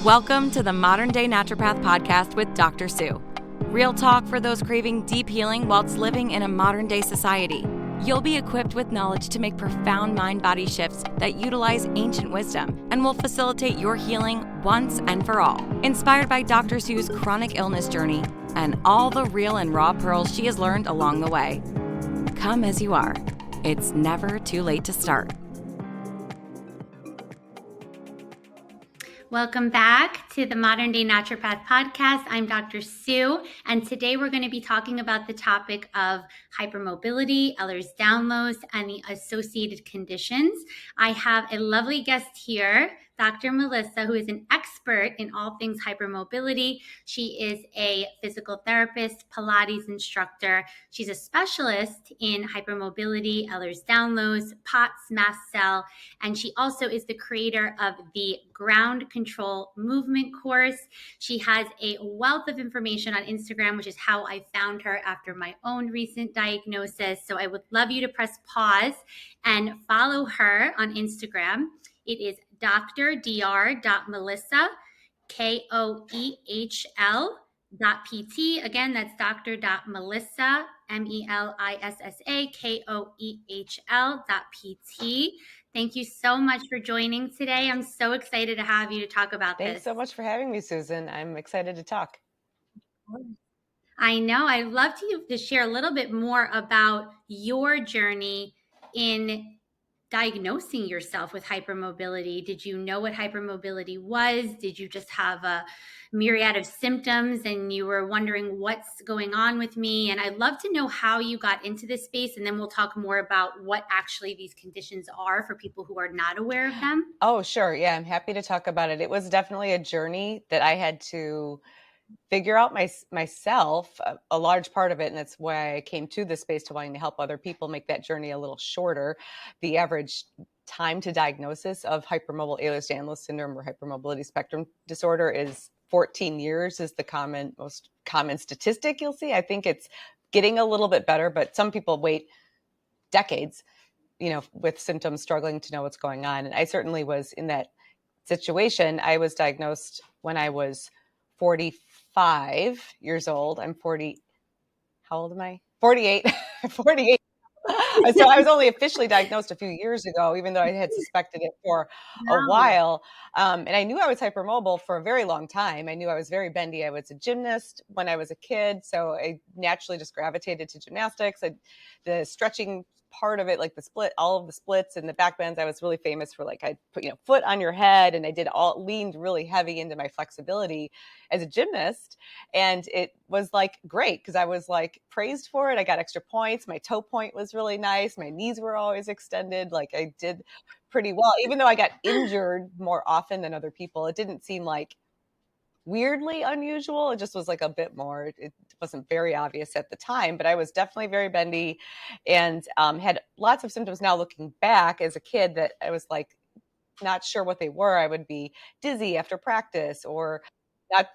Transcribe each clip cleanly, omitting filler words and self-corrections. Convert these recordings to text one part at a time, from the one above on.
Welcome to the Modern Day Naturopath podcast with Dr. Sue. Real talk for those craving deep healing whilst living in a modern day society. You'll be equipped with knowledge to make profound mind-body shifts that utilize ancient wisdom and will facilitate your healing once and for all. Inspired by Dr. Sue's chronic illness journey and all the real and raw pearls she has learned along the way. Come as you are. It's never too late to start. Welcome back to the Modern Day Naturopath podcast. I'm Dr. Sue, and today we're going to be talking about the topic of hypermobility, Ehlers-Danlos, and the associated conditions. I have a lovely guest here, Dr. Melissa, who is an expert in all things hypermobility. She is a physical therapist, Pilates instructor. She's a specialist in hypermobility, Ehlers-Danlos, POTS, Mast Cell, and she also is the creator of the Ground Control Movement course. She has a wealth of information on Instagram, which is how I found her after my own recent diagnosis. So I would love you to press pause and follow her on Instagram. It is dr.melissa, Koehl.pt. Again, that's dr.melissa, Melissa, Koehl.pt. Thank you so much for joining today. I'm so excited to have you to talk about this. Thanks so much for having me, Susan. I'm excited to talk. I know. I'd love to share a little bit more about your journey in diagnosing yourself with hypermobility. Did you know what hypermobility was? Did you just have a myriad of symptoms and you were wondering what's going on with me? And I'd love to know how you got into this space, and then we'll talk more about what actually these conditions are for people who are not aware of them. Oh, sure. Yeah, I'm happy to talk about it. It was definitely a journey that I had to figure out myself, a large part of it. And that's why I came to this space, to wanting to help other people make that journey a little shorter. The average time to diagnosis of hypermobile Ehlers-Danlos Syndrome or hypermobility spectrum disorder is 14 years is the most common statistic you'll see. I think it's getting a little bit better, but some people wait decades, with symptoms, struggling to know what's going on. And I certainly was in that situation. I was diagnosed when I was 45 years old. I'm 40. How old am I? 48. 48. So I was only officially diagnosed a few years ago, even though I had suspected it for a while. And I knew I was hypermobile for a very long time. I knew I was very bendy. I was a gymnast when I was a kid, so I naturally just gravitated to gymnastics. The stretching part of it, like all of the splits and the back bends, I was really famous for. Like, I'd put foot on your head, and I leaned really heavy into my flexibility as a gymnast. And it was like great because I was like praised for it. I got extra points. My toe point was really nice. My knees were always extended. Like, I did pretty well, even though I got injured more often than other people. It didn't seem like weirdly unusual. It just was like a bit more. It wasn't very obvious at the time, but I was definitely very bendy and had lots of symptoms now looking back as a kid that I was like not sure what they were. I would be dizzy after practice, or not,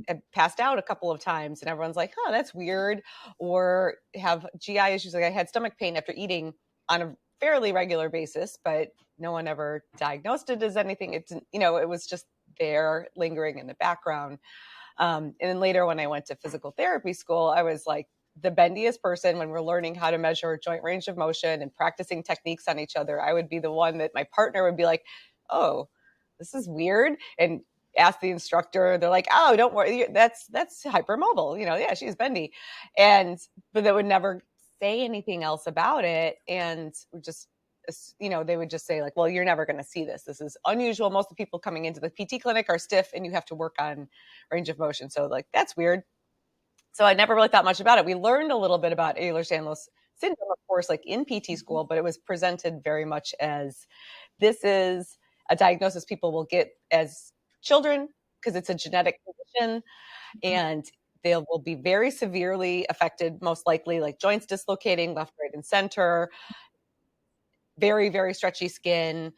had passed out a couple of times, and everyone's like, oh, that's weird. Or have GI issues. Like, I had stomach pain after eating on a fairly regular basis, but no one ever diagnosed it as anything. It was just there lingering in the background. And then later, when I went to physical therapy school, I was like the bendiest person. When we're learning how to measure joint range of motion and practicing techniques on each other, I would be the one that my partner would be like, oh, this is weird. And ask the instructor, they're like, oh, don't worry, that's hypermobile. Yeah, she's bendy. But they would never say anything else about it. And just, they would just say like, well, you're never going to see this. This is unusual. Most of the people coming into the PT clinic are stiff and you have to work on range of motion. So like, that's weird. So I never really thought much about it. We learned a little bit about Ehlers-Danlos Syndrome, of course, like in PT school, but it was presented very much as this is a diagnosis people will get as children because it's a genetic condition, and they will be very severely affected, most likely, like joints dislocating left, right, and center, very, very stretchy skin,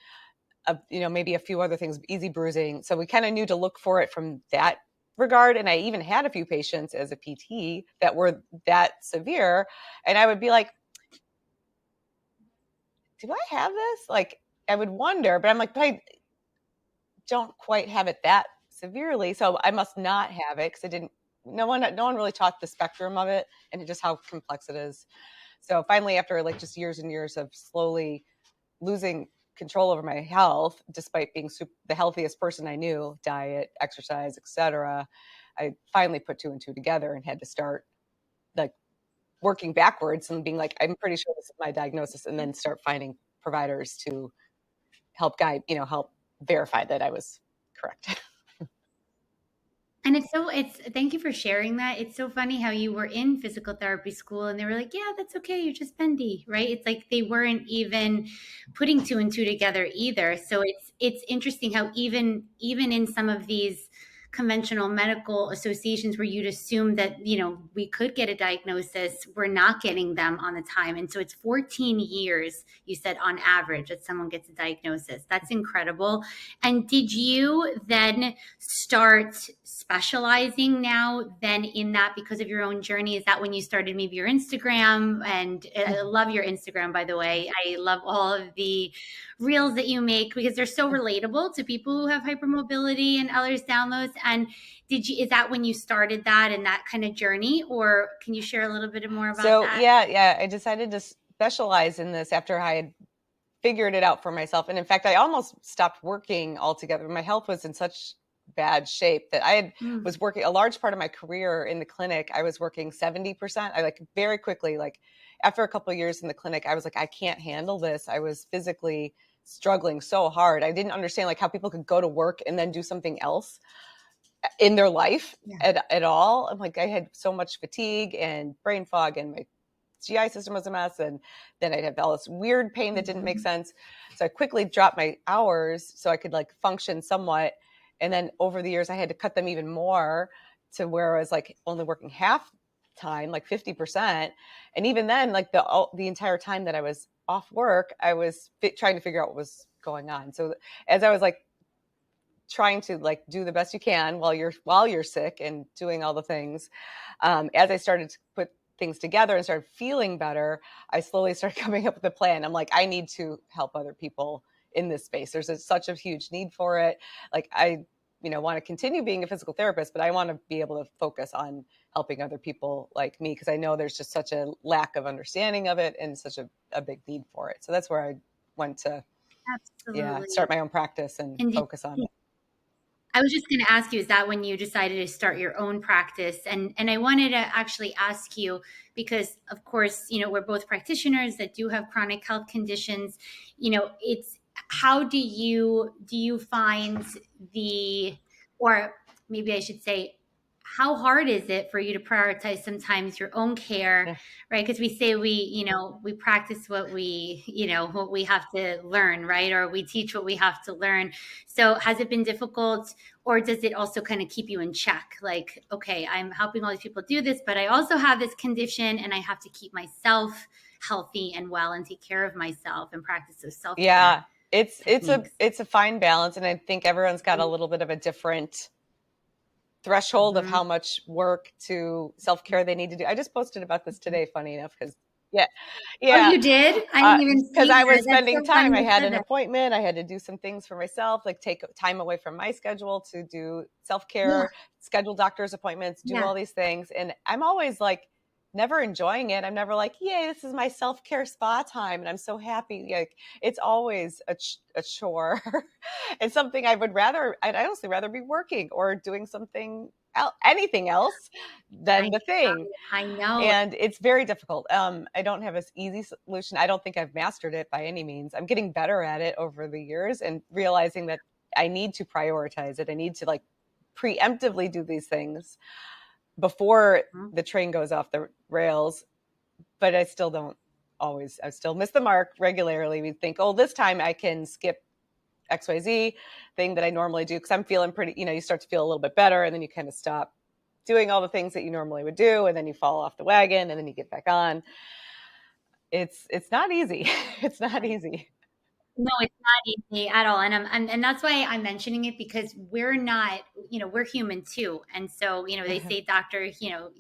maybe a few other things, easy bruising. So we kind of knew to look for it from that regard. And I even had a few patients as a PT that were that severe. And I would be like, do I have this? Like, I would wonder, but I'm like, but I don't quite have it that severely. So I must not have it because no one really taught the spectrum of it and just how complex it is. So finally, after like just years and years of slowly losing control over my health, despite being the healthiest person I knew, diet, exercise, etc., I finally put two and two together and had to start like working backwards and being like, I'm pretty sure this is my diagnosis, and then start finding providers to help guide, help verify that I was correct. And thank you for sharing that. It's so funny how you were in physical therapy school and they were like, yeah, that's okay. You're just bendy, right? It's like they weren't even putting two and two together either. So it's interesting how even in some of these conventional medical associations where you'd assume that, we could get a diagnosis, we're not getting them on the time. And so it's 14 years, you said, on average that someone gets a diagnosis. That's incredible. And did you then start specializing now then in that because of your own journey? Is that when you started maybe your Instagram? And I love your Instagram, by the way. I love all of the reels that you make because they're so relatable to people who have hypermobility and Ehlers-Danlos. And is that when you started that and that kind of journey, or can you share a little bit more about that? Yeah, I decided to specialize in this after I had figured it out for myself. And in fact, I almost stopped working altogether. My health was in such bad shape that I was working a large part of my career in the clinic. I was working 70%. I very quickly, after a couple of years in the clinic, I was like, I can't handle this. I was physically struggling so hard. I didn't understand how people could go to work and then do something else in their life at all. I'm like, I had so much fatigue and brain fog, and my GI system was a mess. And then I'd have all this weird pain that didn't make sense. So I quickly dropped my hours so I could function somewhat. And then over the years, I had to cut them even more to where I was only working half time, 50%. And even then, the entire time that I was off work, I was trying to figure out what was going on. So as I was trying to do the best you can while you're sick and doing all the things, as I started to put things together and started feeling better, I slowly started coming up with a plan. I'm like, I need to help other people in this space. There's such a huge need for it. I want to continue being a physical therapist, but I want to be able to focus on helping other people like me, because I know there's just such a lack of understanding of it and such a big need for it. So that's where I went to start my own practice and focus on it. I was just going to ask you, is that when you decided to start your own practice? And I wanted to actually ask you, because of course, we're both practitioners that do have chronic health conditions. It's how do you find or maybe I should say, how hard is it for you to prioritize sometimes your own care, right? Because we say we practice what we have to learn, right? Or we teach what we have to learn. So has it been difficult, or does it also kind of keep you in check? Okay, I'm helping all these people do this, but I also have this condition and I have to keep myself healthy and well and take care of myself and practice those self-care. Yeah, it's a fine balance. And I think everyone's got a little bit of a different threshold of how much work to self-care they need to do. I just posted about this today, funny enough, because Oh, you did? I didn't even see because I was that. spending time. I had an appointment. I had to do some things for myself, take time away from my schedule to do self-care, schedule doctor's appointments, do all these things. And I'm always never enjoying it. I'm never yay, this is my self-care spa time. And I'm so happy. It's always a chore and something I'd honestly rather be working or doing something anything else than the thing. I know. And it's very difficult. I don't have an easy solution. I don't think I've mastered it by any means. I'm getting better at it over the years and realizing that I need to prioritize it. I need to preemptively do these things before the train goes off the rails. But I still miss the mark regularly. We think, this time I can skip XYZ thing that I normally do because I'm feeling pretty, you start to feel a little bit better, and then you kind of stop doing all the things that you normally would do, and then you fall off the wagon, and then you get back on. It's not easy. It's not easy. No, it's not easy at all. And that's why I'm mentioning it, because we're not, we're human too. And so, they say, doctor, heal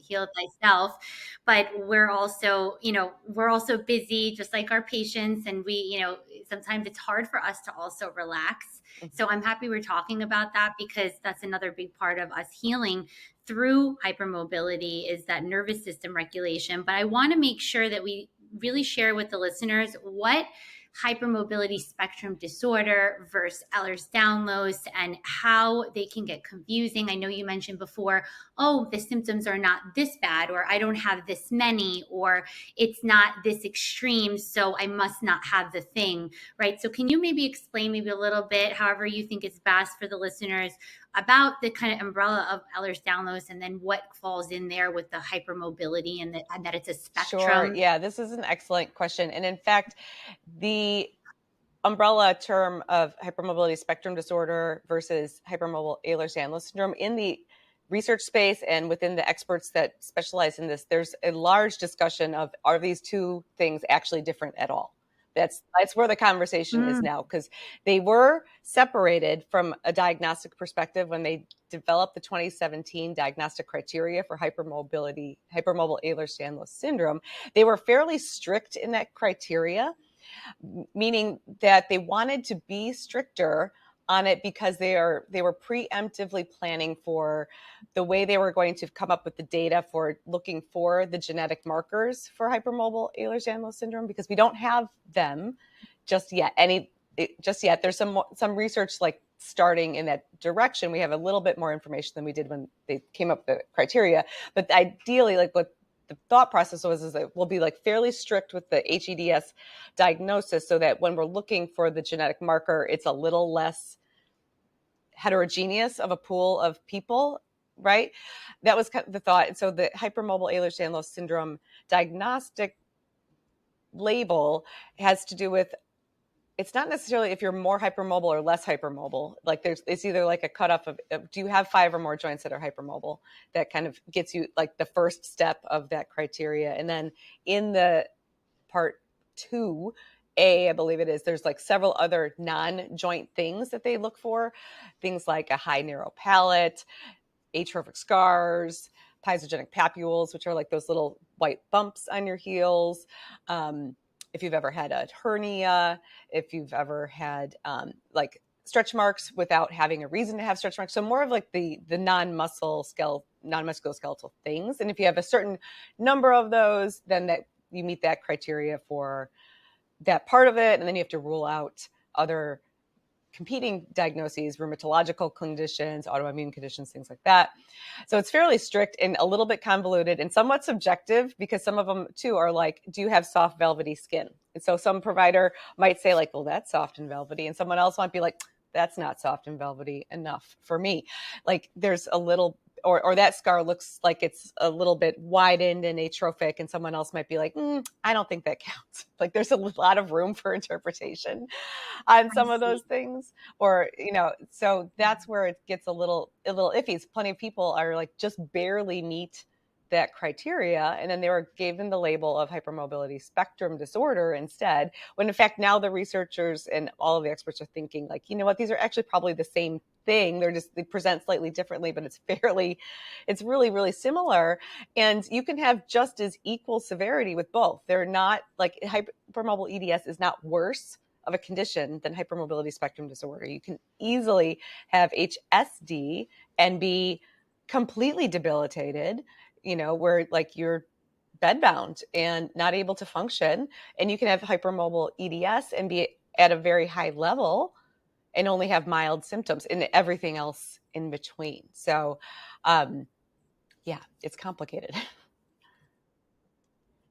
thyself, but we're also busy just like our patients. And we, sometimes it's hard for us to also relax. So I'm happy we're talking about that, because that's another big part of us healing through hypermobility is that nervous system regulation. But I want to make sure that we really share with the listeners what hypermobility spectrum disorder versus Ehlers-Danlos and how they can get confusing. I know you mentioned before, oh, the symptoms are not this bad, or I don't have this many, or it's not this extreme, so I must not have the thing, right? So can you maybe explain maybe a little bit, however you think is best for the listeners, about the kind of umbrella of Ehlers-Danlos and then what falls in there with the hypermobility and that it's a spectrum? Sure. Yeah, this is an excellent question. And in fact, the umbrella term of hypermobility spectrum disorder versus hypermobile Ehlers-Danlos syndrome in the research space and within the experts that specialize in this, there's a large discussion of, are these two things actually different at all? That's where the conversation is now, because they were separated from a diagnostic perspective when they developed the 2017 diagnostic criteria for hypermobile Ehlers-Danlos syndrome. They were fairly strict in that criteria, meaning that they wanted to be stricter on it because they were preemptively planning for the way they were going to come up with the data for looking for the genetic markers for hypermobile Ehlers-Danlos syndrome, because we don't have them just yet. There's some research like starting in that direction. We have a little bit more information than we did when they came up with the criteria, but ideally, like what the thought process is that we'll be like fairly strict with the HEDS diagnosis so that when we're looking for the genetic marker, it's a little less heterogeneous of a pool of people, right? That was kind of the thought. And so the hypermobile Ehlers-Danlos syndrome diagnostic label has to do with, it's not necessarily if you're more hypermobile or less hypermobile. Like it's either like a cutoff of do you have 5 or more joints that are hypermobile? That kind of gets you like the first step of that criteria. And then in the part 2A, I believe it is, there's like several other non-joint things that they look for. Things like a high narrow palate, atrophic scars, pyogenic papules, which are like those little white bumps on your heels. If you've ever had a hernia, if you've ever had like stretch marks without having a reason to have stretch marks. So more of like the non-musculoskeletal things. And if you have a certain number of those, then that you meet that criteria for that part of it. And then you have to rule out other competing diagnoses, rheumatological conditions, autoimmune conditions, things like that. So it's fairly strict and a little bit convoluted and somewhat subjective, because some of them too are like, do you have soft velvety skin? And so some provider might say like, well, that's soft and velvety. And someone else might be like, that's not soft and velvety enough for me. Like there's a little, or that scar looks like it's a little bit widened and atrophic, and someone else might be like, I don't think that counts. Like there's a lot of room for interpretation on some of those things, or, so that's where it gets a little iffy. Plenty of people are like just barely meet that criteria, and then they were given the label of hypermobility spectrum disorder instead, when in fact now the researchers and all of the experts are thinking like, you know what, these are actually probably the same thing. They present slightly differently, but it's really, really similar. And you can have just as equal severity with both. They're not like hypermobile EDS is not worse of a condition than hypermobility spectrum disorder. You can easily have HSD and be completely debilitated, where like you're bedbound and not able to function. And you can have hypermobile EDS and be at a very high level and only have mild symptoms and everything else in between. So, it's complicated.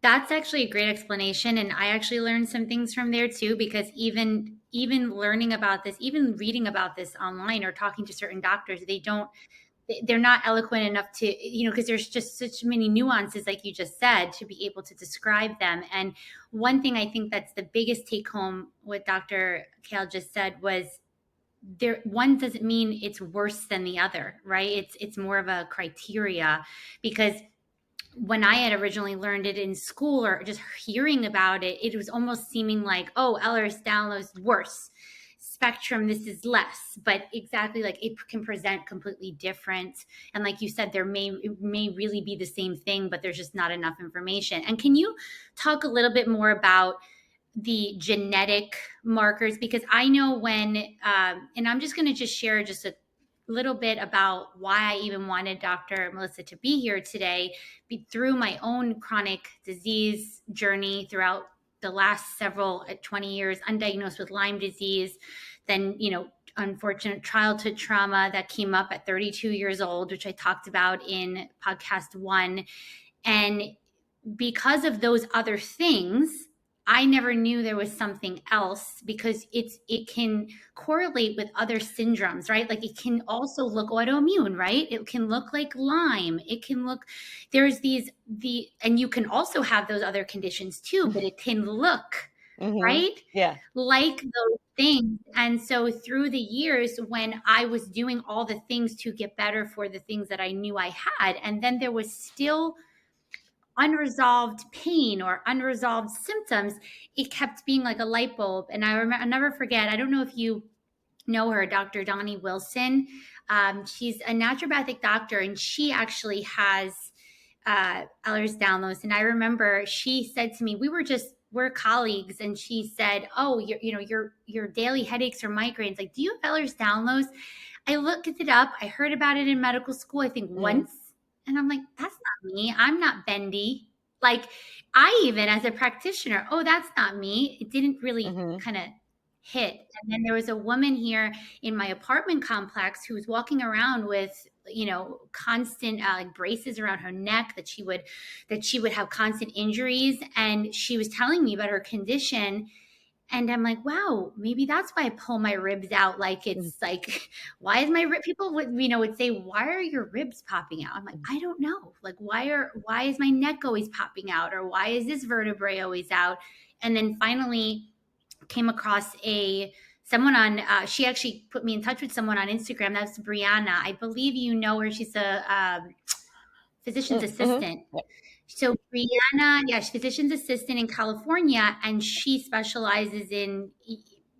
That's actually a great explanation. And I actually learned some things from there too, because even learning about this, even reading about this online or talking to certain doctors, they're not eloquent enough to, because there's just such many nuances, like you just said, to be able to describe them. And one thing I think that's the biggest take home, what Dr. Koehl just said, was one doesn't mean it's worse than the other, right? It's more of a criteria, because when I had originally learned it in school or just hearing about it, it was almost seeming like, oh, Ehlers-Danlos worse. Spectrum, this is less, but exactly, like it can present completely different. And like you said, it may really be the same thing, but there's just not enough information. And can you talk a little bit more about the genetic markers, because I know when, and I'm just going to just share just a little bit about why I even wanted Dr. Melissa to be here today, through my own chronic disease journey throughout the last 20 years, undiagnosed with Lyme disease, then, unfortunate childhood trauma that came up at 32 years old, which I talked about in podcast 1. And because of those other things, I never knew there was something else, because it can correlate with other syndromes, right? Like it can also look autoimmune, right? It can look like Lyme. It can look, there's and you can also have those other conditions too, but it can look, right? Yeah. Like those things. And so through the years, when I was doing all the things to get better for the things that I knew I had, and then there was still unresolved pain or unresolved symptoms, it kept being like a light bulb. And I'll never forget, I don't know if you know her, Dr. Donnie Wilson. She's a naturopathic doctor, and she actually has Ehlers-Danlos. And I remember she said to me, we're colleagues, and she said, "Oh, your daily headaches or migraines, like, do you have Ehlers-Danlos?" I looked it up. I heard about it in medical school, I think once. And I'm like, that's not me. I'm not bendy. Like, I even, as a practitioner, oh, that's not me. It didn't really kind of hit. And then there was a woman here in my apartment complex who was walking around with, constant braces around her neck, that she would have constant injuries. And she was telling me about her condition. And I'm like, wow, maybe that's why I pull my ribs out. Like, it's like, why is my rib? People would say, why are your ribs popping out? I'm like, I don't know. Like, why is my neck always popping out? Or why is this vertebrae always out? And then finally came across someone on, she actually put me in touch with someone on Instagram. That's Brianna. I believe you know her. She's a physician's assistant. So Brianna, she's physician's assistant in California, and she specializes in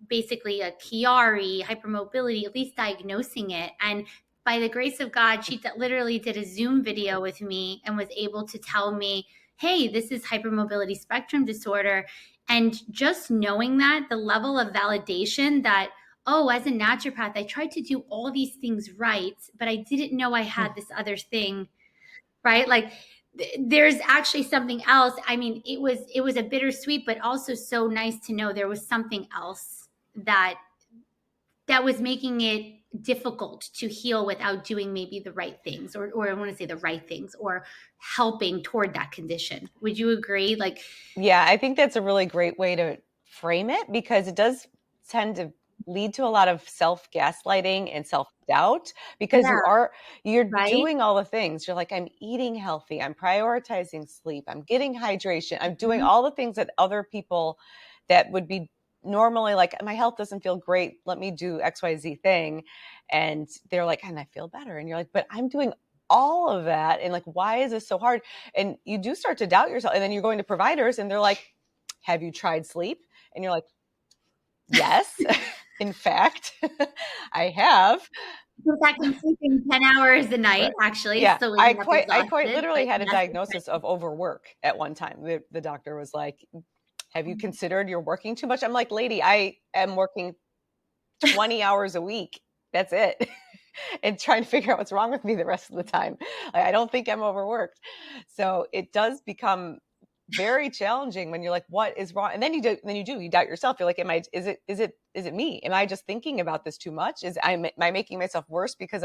basically a Cucchiara, hypermobility, at least diagnosing it. And by the grace of God, she literally did a Zoom video with me and was able to tell me, hey, this is hypermobility spectrum disorder. And just knowing that, the level of validation that, oh, as a naturopath, I tried to do all these things right, but I didn't know I had this other thing, right? Like, there's actually something else. I mean, it was a bittersweet, but also so nice to know there was something else that was making it difficult to heal without doing maybe the right things, or I want to say the right things, or helping toward that condition. Would you agree? Like, yeah, I think that's a really great way to frame it, because it does tend to lead to a lot of self-gaslighting and self-doubt, because you're right? doing all the things. You're like, I'm eating healthy, I'm prioritizing sleep, I'm getting hydration, I'm doing all the things that other people that would be normally like, my health doesn't feel great, let me do XYZ thing. And they're like, and I feel better. And you're like, but I'm doing all of that. And like, why is this so hard? And you do start to doubt yourself. And then you're going to providers and they're like, have you tried sleep? And you're like, yes, in fact, I have. In fact, I'm sleeping 10 hours a night, actually. Yeah, So I quite literally had a diagnosis of overwork at one time. The doctor was like, have you considered you're working too much? I'm like, lady, I am working 20 hours a week. That's it. And trying to figure out what's wrong with me the rest of the time. I don't think I'm overworked. So it does become very challenging when you're like, what is wrong? And then you doubt yourself. You're like, is it me? Am I just thinking about this too much? Am I making myself worse because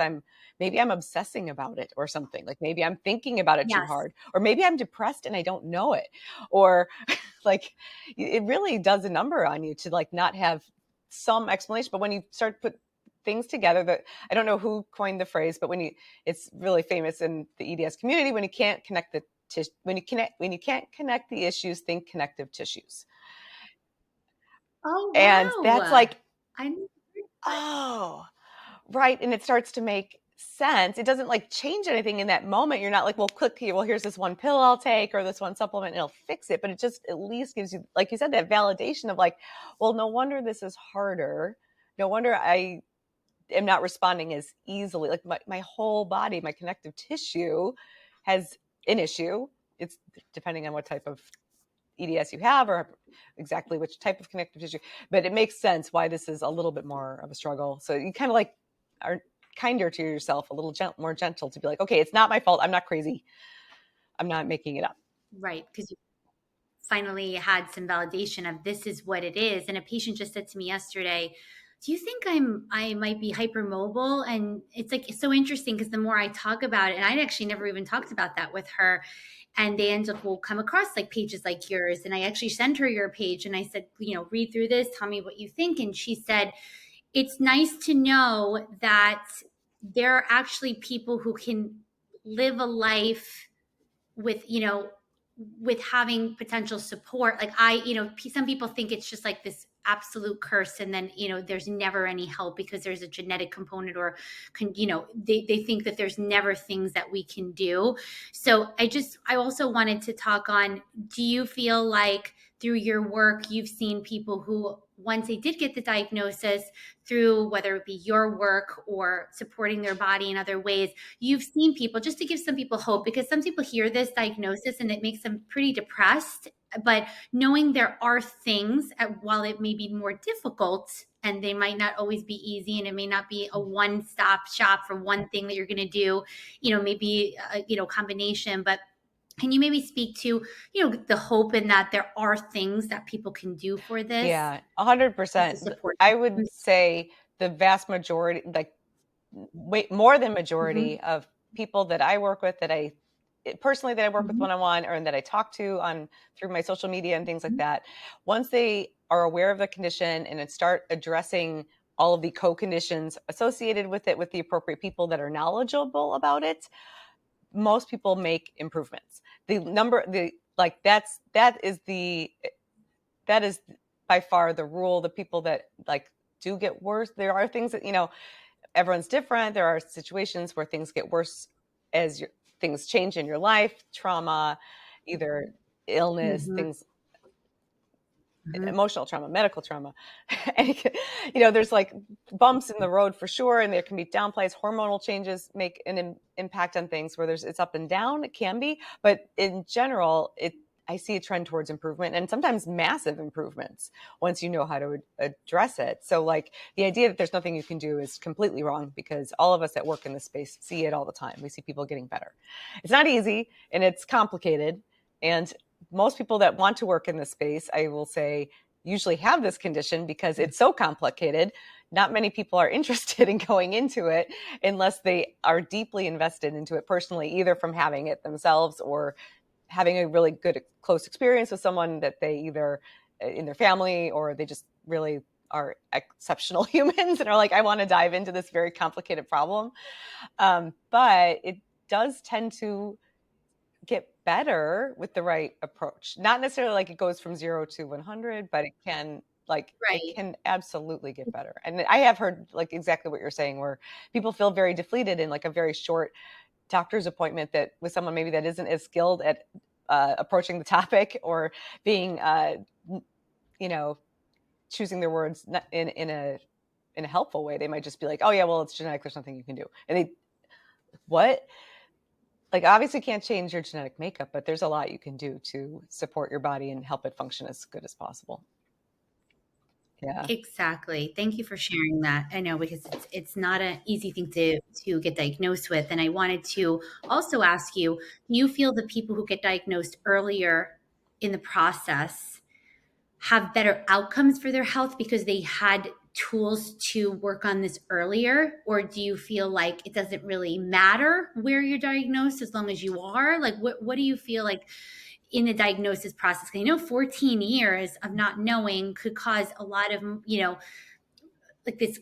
maybe I'm obsessing about it or something? Like, maybe I'm thinking about it too hard, or maybe I'm depressed and I don't know it. Or like, it really does a number on you to like not have some explanation. But when you start to put things together, that I don't know who coined the phrase, but it's really famous in the EDS community, when you can't connect when you can't connect the issues, think connective tissues. Oh, wow. And that's like, oh, right. And it starts to make sense. It doesn't like change anything in that moment. You're not like, well, click here. Well, here's this one pill I'll take, or this one supplement, and it'll fix it. But it just at least gives you, like you said, that validation of like, well, no wonder this is harder. No wonder I am not responding as easily. Like my whole body, my connective tissue has an issue. It's depending on what type of EDS you have or exactly which type of connective tissue, but it makes sense why this is a little bit more of a struggle. So you kind of like are kinder to yourself, a little more gentle to be like, okay, it's not my fault. I'm not crazy. I'm not making it up. Right. Because you finally had some validation of this is what it is. And a patient just said to me yesterday, do you think I might be hypermobile? And it's like, it's so interesting because the more I talk about it, and I actually never even talked about that with her. And the Angela will come across like pages like yours. And I actually sent her your page and I said, read through this, tell me what you think. And she said, it's nice to know that there are actually people who can live a life with, with having potential support. Like some people think it's just like this absolute curse. And then, there's never any help because there's a genetic component or, they think that there's never things that we can do. So I also wanted to talk on, do you feel like through your work, you've seen people who, once they did get the diagnosis through whether it be your work or supporting their body in other ways, you've seen people, just to give some people hope, because some people hear this diagnosis and it makes them pretty depressed, but knowing there are things, while it may be more difficult and they might not always be easy and it may not be a one-stop shop for one thing that you're going to do, maybe a combination, but can you maybe speak to, the hope in that there are things that people can do for this? Yeah, 100%. Support. I would say the vast majority, like way more than majority of people that I work with, that I work with one-on-one or that I talk to through my social media and things like that, once they are aware of the condition and start addressing all of the co-conditions associated with it with the appropriate people that are knowledgeable about it, most people make improvements. That is by far the rule. The people that do get worse, there are things that, everyone's different. There are situations where things get worse as things change in your life, trauma, either illness, things, emotional trauma, medical trauma. And, there's like bumps in the road for sure. And there can be downplays. Hormonal changes make an impact on things where it's up and down. It can be, but in general, I see a trend towards improvement and sometimes massive improvements once you know how to address it. So the idea that there's nothing you can do is completely wrong, because all of us that work in this space see it all the time. We see people getting better. It's not easy and it's complicated. And most people that want to work in this space, I will say, usually have this condition because it's so complicated. Not many people are interested in going into it unless they are deeply invested into it personally, either from having it themselves or having a really good close experience with someone that they either in their family, or they just really are exceptional humans and are like, I want to dive into this very complicated problem. But it does tend to get better with the right approach. Not necessarily like it goes from 0 to 100, but it can it can absolutely get better. And I have heard exactly what you're saying, where people feel very defeated in a very short doctor's appointment that with someone maybe that isn't as skilled at approaching the topic or being, choosing their words in a helpful way. They might just be like, oh yeah, well, it's genetic. There's nothing you can do. And what? Obviously can't change your genetic makeup, but there's a lot you can do to support your body and help it function as good as possible. Yeah. Exactly. Thank you for sharing that. I know, because it's not an easy thing to get diagnosed with. And I wanted to also ask you, do you feel the people who get diagnosed earlier in the process have better outcomes for their health because they had tools to work on this earlier? Or do you feel like it doesn't really matter where you're diagnosed as long as you are? What do you feel like in the diagnosis process? 'Cause 14 years of not knowing could cause a lot of, this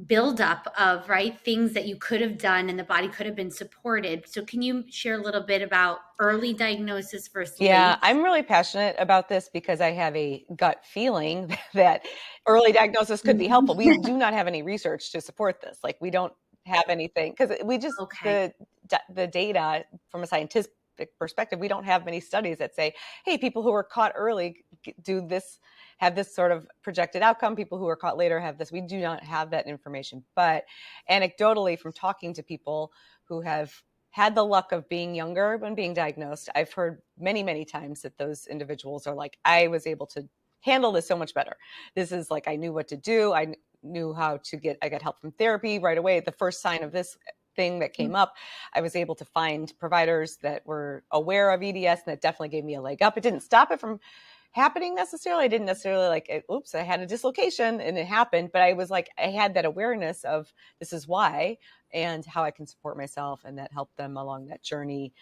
buildup of things that you could have done and the body could have been supported. So can you share a little bit about early diagnosis versus late? I'm really passionate about this because I have a gut feeling that early diagnosis could be helpful. We do not have any research to support this. We don't have anything because we just, the data from a scientific perspective, we don't have many studies that say, hey, people who were caught early do this, have this sort of projected outcome. People who are caught later have this. We do not have that information. But anecdotally, from talking to people who have had the luck of being younger when being diagnosed. I've heard many, many times that those individuals are like, I was able to handle this so much better. This is like, I knew what to do. I knew how to I got help from therapy right away. The first sign of this thing that came up, I was able to find providers that were aware of EDS, and that definitely gave me a leg up. It didn't stop it from happening necessarily. I didn't necessarily like, oops, I had a dislocation and it happened, but I was like, I had that awareness of this is why and how I can support myself, and that helped them along that journey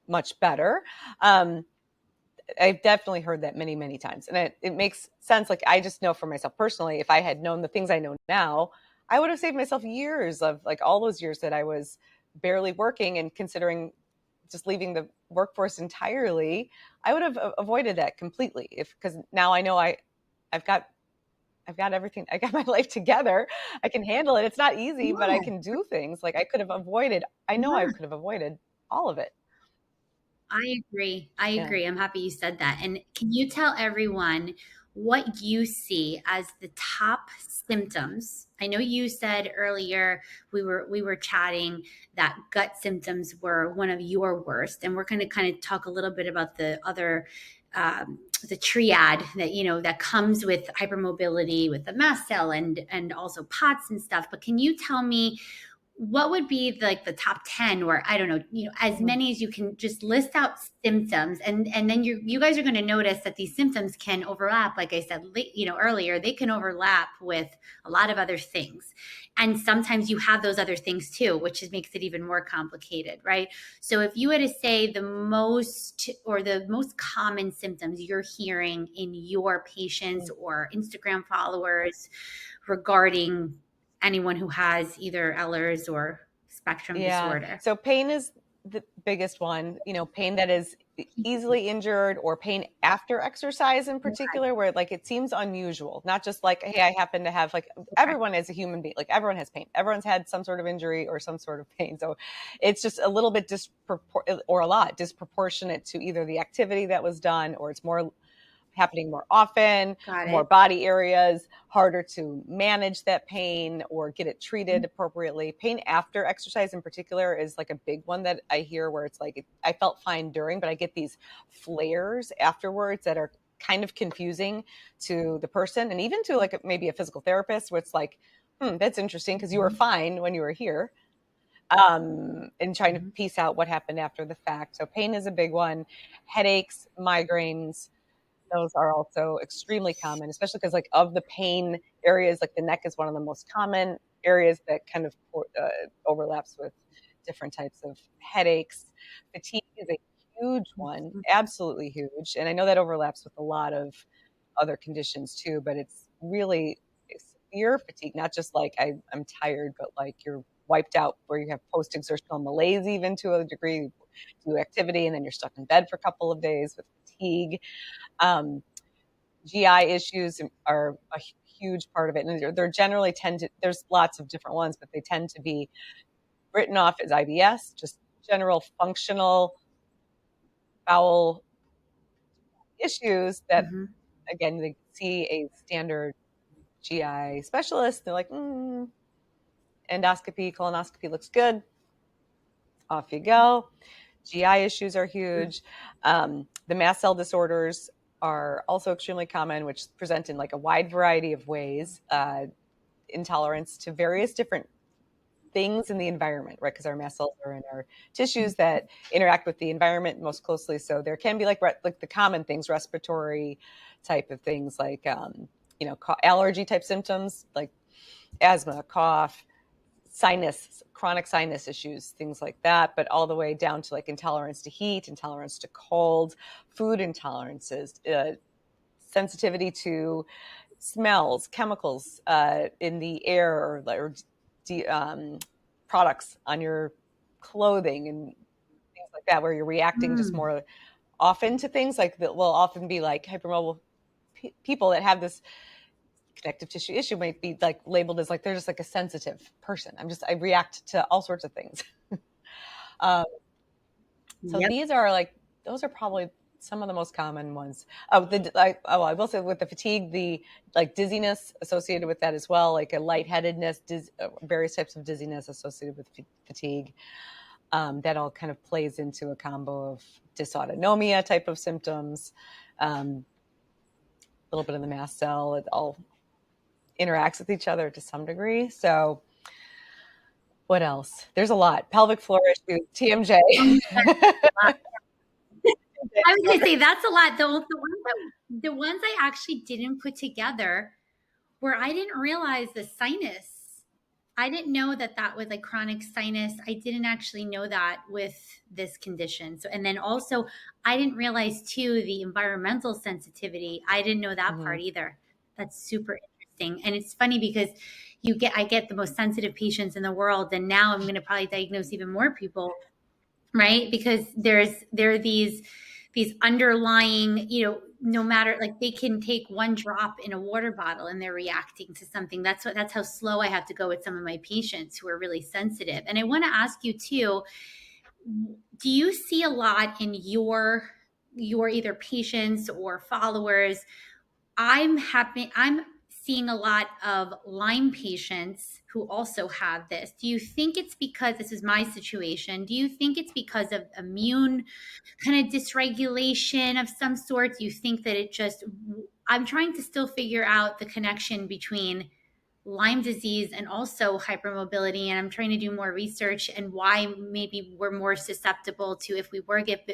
much better. I've definitely heard that many, many times, and it makes sense. Like, I just know for myself personally, if I had known the things I know now, I would have saved myself years of like all those years that I was barely working and considering just leaving the workforce entirely. I would have avoided that completely because now I know I've got everything. I got my life together. I can handle it. It's not easy, but I can do things. Like, I could have avoided. I know I could have avoided all of it. I agree. Yeah. I'm happy you said that. And can you tell everyone what you see as the top symptoms? I know you said earlier we were chatting that gut symptoms were one of your worst, and we're going to kind of talk a little bit about the other the triad that that comes with hypermobility, with the mast cell and also POTS and stuff. But can you tell me what would be like the top 10, or I don't know, as many as you can, just list out symptoms, and then you guys are going to notice that these symptoms can overlap. Like I said, earlier, they can overlap with a lot of other things. And sometimes you have those other things too, which makes it even more complicated, right? So if you were to say the most common symptoms you're hearing in your patients or Instagram followers regarding anyone who has either Ehlers or spectrum disorder. So pain is the biggest one, pain that is easily injured, or pain after exercise in particular, where like it seems unusual, not just like, hey, I happen to have, like, everyone as a human being, like everyone has pain. Everyone's had some sort of injury or some sort of pain. So it's just a little bit disproportionate to either the activity that was done, or it's more happening more often, more body areas, harder to manage that pain or get it treated appropriately. Pain after exercise in particular is like a big one that I hear, where it's like, I felt fine during, but I get these flares afterwards that are kind of confusing to the person, and even to like maybe a physical therapist, where it's like, that's interesting because you were fine when you were here. And trying to piece out what happened after the fact. So pain is a big one. Headaches, migraines, those are also extremely common, especially because like of the pain areas, like the neck is one of the most common areas that kind of overlaps with different types of headaches. Fatigue is a huge one, absolutely huge. And I know that overlaps with a lot of other conditions too, but it's really severe fatigue, not just like I'm tired, but like you're wiped out, where you have post-exertional malaise even to a degree, do activity, and then you're stuck in bed for a couple of days with fatigue. GI issues are a huge part of it. And they're generally there's lots of different ones, but they tend to be written off as IBS, just general functional bowel issues that, again, they see a standard GI specialist. They're like, endoscopy, colonoscopy looks good. Off you go. GI issues are huge. The mast cell disorders are also extremely common, which present in like a wide variety of ways. Intolerance to various different things in the environment, right? Because our mast cells are in our tissues that interact with the environment most closely. So there can be like the common things, respiratory type of things, like allergy type symptoms like asthma, cough, sinus, chronic sinus issues, things like that, but all the way down to like intolerance to heat, intolerance to cold, food intolerances, sensitivity to smells, chemicals in the air, or products on your clothing and things like that, where you're reacting just more often to things. Like that will often be like hypermobile people that have this connective tissue issue might be like labeled as like they're just like a sensitive person. I react to all sorts of things. These are those are probably some of the most common ones. I will say with the fatigue, the like dizziness associated with that as well, like a lightheadedness, various types of dizziness associated with fatigue. that all kind of plays into a combo of dysautonomia type of symptoms, a little bit of the mast cell. It all interacts with each other to some degree. So what else? There's a lot. Pelvic floor issues, TMJ. I was going to say that's a lot. The ones I actually didn't put together where I didn't realize the sinus. I didn't know that was like chronic sinus. I didn't actually know that with this condition. So, and then also I didn't realize too, the environmental sensitivity. I didn't know that part either. That's super interesting. And it's funny because I get the most sensitive patients in the world. And now I'm going to probably diagnose even more people, right? Because there are these underlying, no matter, like they can take one drop in a water bottle and they're reacting to something. That's how slow I have to go with some of my patients who are really sensitive. And I want to ask you too, do you see a lot in your either patients or followers? I'm seeing a lot of Lyme patients who also have this. Do you think it's because this is my situation? Do you think it's because of immune kind of dysregulation of some sort? Do you think that I'm trying to still figure out the connection between Lyme disease and also hypermobility. And I'm trying to do more research and why maybe we're more susceptible to, if we were get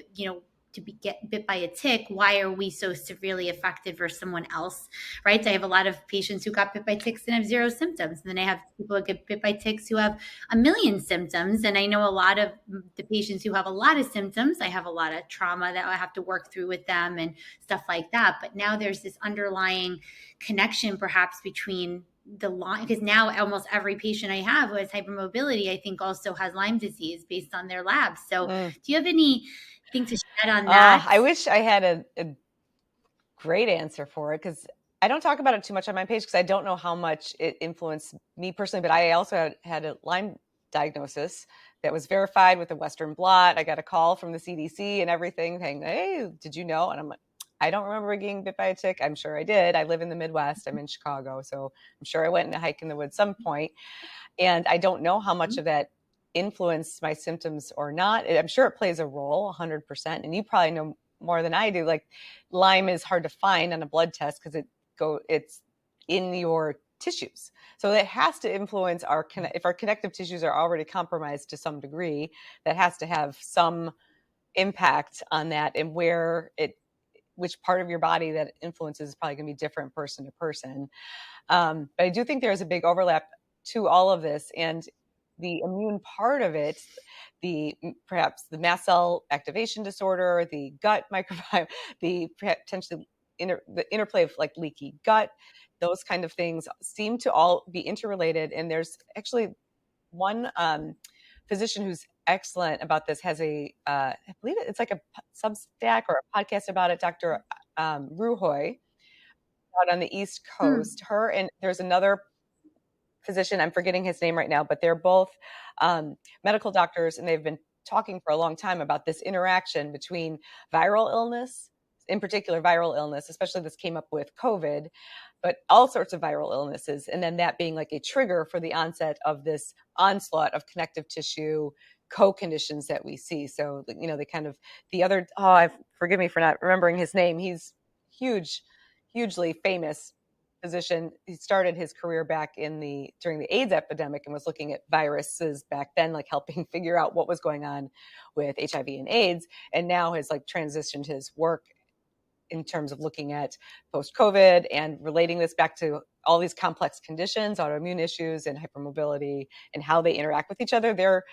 bit by a tick, why are we so severely affected versus someone else, right? So I have a lot of patients who got bit by ticks and have zero symptoms. And then I have people who get bit by ticks who have a million symptoms. And I know a lot of the patients who have a lot of symptoms, I have a lot of trauma that I have to work through with them and stuff like that. But now there's this underlying connection perhaps between the Lyme, because now almost every patient I have who has hypermobility, I think also has Lyme disease based on their labs. So do you have anything to shed on that? I wish I had a great answer for it, because I don't talk about it too much on my page because I don't know how much it influenced me personally, but I also had a Lyme diagnosis that was verified with a Western blot. I got a call from the CDC and everything saying, hey, did you know? And I'm like, I don't remember getting bit by a tick. I'm sure I did. I live in the Midwest. I'm in Chicago. So I'm sure I went on a hike in the woods some point. And I don't know how much of that influenced my symptoms or not. I'm sure it plays a role 100%. And you probably know more than I do. Like Lyme is hard to find on a blood test because it's in your tissues. So it has to influence if our connective tissues are already compromised to some degree, that has to have some impact on that, and which part of your body that influences is probably going to be different person to person. But I do think there's a big overlap to all of this, and the immune part of it, perhaps the mast cell activation disorder, the gut microbiome, the potentially the interplay of like leaky gut, those kind of things seem to all be interrelated. And there's actually one physician who's excellent about this, has I believe it's like a Substack or a podcast about it, Dr. Ruhoy, out on the East Coast. Her and there's another physician, I'm forgetting his name right now, but they're both medical doctors, and they've been talking for a long time about this interaction between viral illness, in particular viral illness, especially this came up with COVID, but all sorts of viral illnesses. And then that being like a trigger for the onset of this onslaught of connective tissue co-conditions that we see. So, they kind of, forgive me for not remembering his name. He's hugely famous physician. He started his career back during the AIDS epidemic and was looking at viruses back then, like helping figure out what was going on with HIV and AIDS. And now has like transitioned his work in terms of looking at post-COVID and relating this back to all these complex conditions, autoimmune issues and hypermobility, and how they interact with each other. Their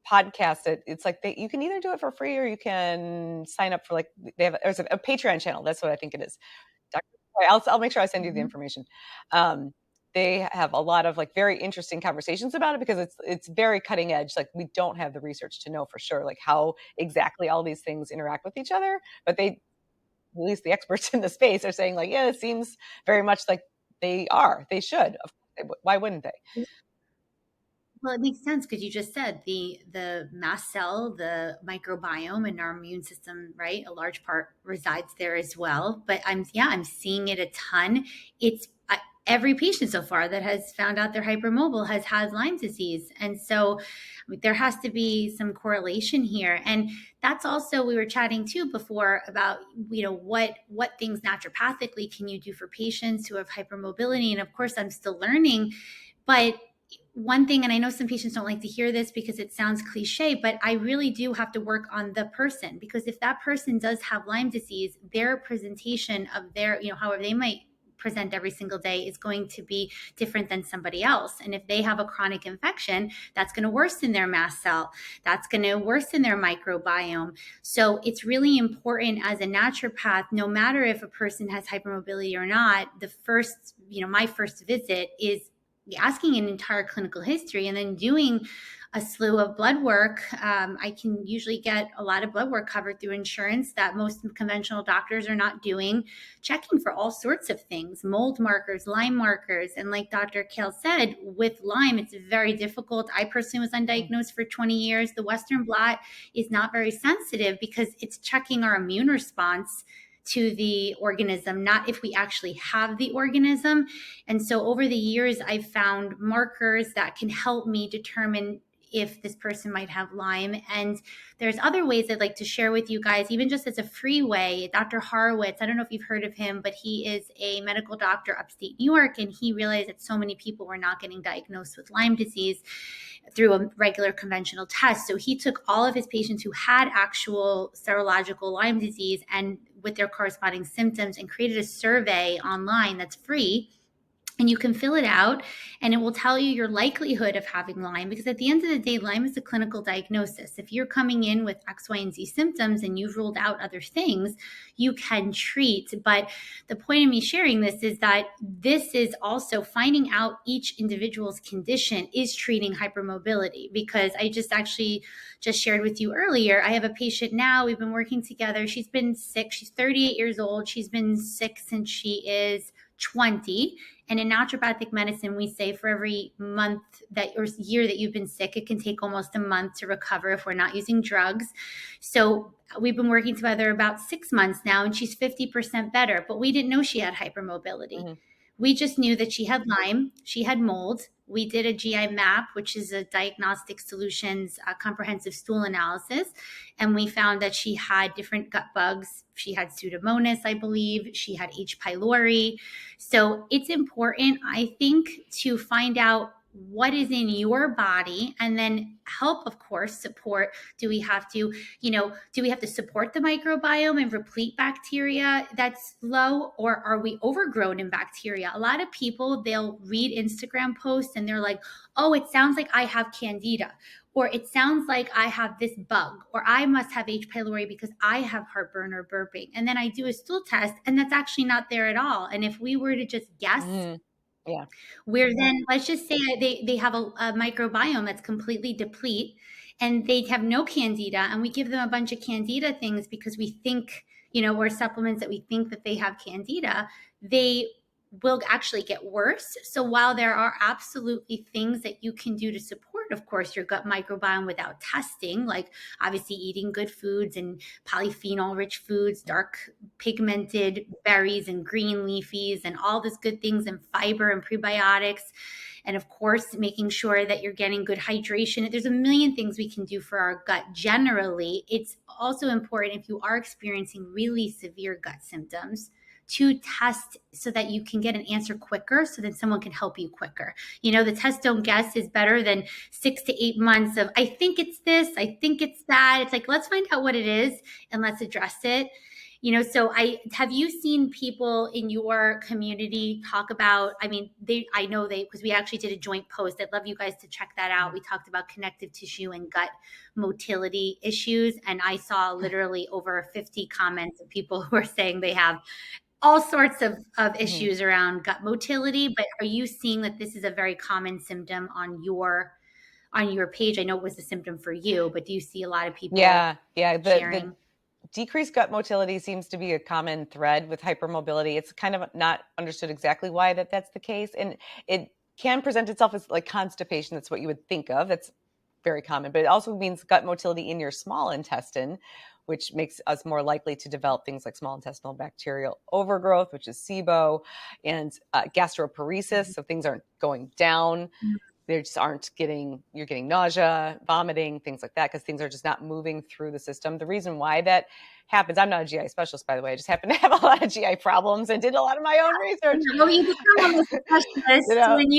podcast, it's like you can either do it for free or you can sign up for there's a Patreon channel. That's what I think it is. I'll make sure I send you the information. They have a lot of like very interesting conversations about it because it's very cutting edge. Like we don't have the research to know for sure, like how exactly all these things interact with each other, but at least the experts in the space are saying like, yeah, it seems very much like they should. Why wouldn't they? Well, it makes sense because you just said the mast cell, the microbiome in our immune system, right? A large part resides there as well. But I'm seeing it a ton. every patient so far that has found out they're hypermobile has had Lyme disease. And so there has to be some correlation here. And that's also, we were chatting too before about, what things naturopathically can you do for patients who have hypermobility? And of course, I'm still learning, but one thing, and I know some patients don't like to hear this because it sounds cliche, but I really do have to work on the person, because if that person does have Lyme disease, their presentation of their, however they might present every single day is going to be different than somebody else. And if they have a chronic infection, that's going to worsen their mast cell. That's going to worsen their microbiome. So it's really important as a naturopath, no matter if a person has hypermobility or not, the first, my first visit is asking an entire clinical history and then doing a slew of blood work. I can usually get a lot of blood work covered through insurance that most conventional doctors are not doing, checking for all sorts of things, mold markers, Lyme markers. And like Dr. Koehl said, with Lyme, it's very difficult. I personally was undiagnosed for 20 years. The Western blot is not very sensitive because it's checking our immune response to the organism, not if we actually have the organism. And so over the years, I've found markers that can help me determine if this person might have Lyme. And there's other ways I'd like to share with you guys, even just as a free way. Dr. Horowitz, I don't know if you've heard of him, but he is a medical doctor upstate New York, and he realized that so many people were not getting diagnosed with Lyme disease through a regular conventional test. So he took all of his patients who had actual serological Lyme disease and with their corresponding symptoms and created a survey online that's free. And you can fill it out and it will tell you your likelihood of having Lyme, because at the end of the day, Lyme is a clinical diagnosis. If you're coming in with X, Y, and Z symptoms and you've ruled out other things, you can treat. But the point of me sharing this is that this is also finding out each individual's condition is treating hypermobility, because I just shared with you earlier, I have a patient now, we've been working together. She's been sick. She's 38 years old. She's been sick since she is 20. And in naturopathic medicine, we say for every month or year that you've been sick, it can take almost a month to recover if we're not using drugs. So we've been working together about 6 months now, and she's 50% better, but we didn't know she had hypermobility. Mm-hmm. We just knew that she had Lyme, she had mold. We did a GI map, which is a diagnostic solutions comprehensive stool analysis. And we found that she had different gut bugs. She had Pseudomonas, I believe. She had H. pylori. So it's important, I think, to find out what is in your body and then help, of course, support. Do we have to support the microbiome and replete bacteria that's low, or are we overgrown in bacteria? A lot of people, they'll read Instagram posts and they're like, oh, it sounds like I have candida, or it sounds like I have this bug, or I must have H. pylori because I have heartburn or burping. And then I do a stool test and that's actually not there at all. And if we were to just guess, yeah, where then let's just say they have a microbiome that's completely deplete and they have no candida, and we give them a bunch of candida things because we think, or supplements that we think that they have candida, they will actually get worse. So while there are absolutely things that you can do to support, of course, your gut microbiome without testing, like obviously eating good foods and polyphenol rich foods, dark pigmented berries and green leafies and all these good things, and fiber and prebiotics. And of course, making sure that you're getting good hydration. There's a million things we can do for our gut generally. It's also important if you are experiencing really severe gut symptoms to test so that you can get an answer quicker, so that someone can help you quicker. The test don't guess is better than 6 to 8 months of, I think it's this, I think it's that. It's like, let's find out what it is and let's address it. So have you seen people in your community talk about, because we actually did a joint post. I'd love you guys to check that out. We talked about connective tissue and gut motility issues. And I saw literally over 50 comments of people who are saying they have all sorts of issues around gut motility. But are you seeing that this is a very common symptom on your page? I know it was a symptom for you, but do you see a lot of people sharing? The decreased gut motility seems to be a common thread with hypermobility. It's kind of not understood exactly why that's the case. And it can present itself as like constipation. That's what you would think of. That's very common, but it also means gut motility in your small intestine, which makes us more likely to develop things like small intestinal bacterial overgrowth, which is SIBO, and gastroparesis. So things aren't going down. They just aren't getting, you're getting nausea, vomiting, things like that, because things are just not moving through the system. The reason why that happens, I'm not a GI specialist, by the way. I just happen to have a lot of GI problems and did a lot of my own research. Well, you become almost a specialist when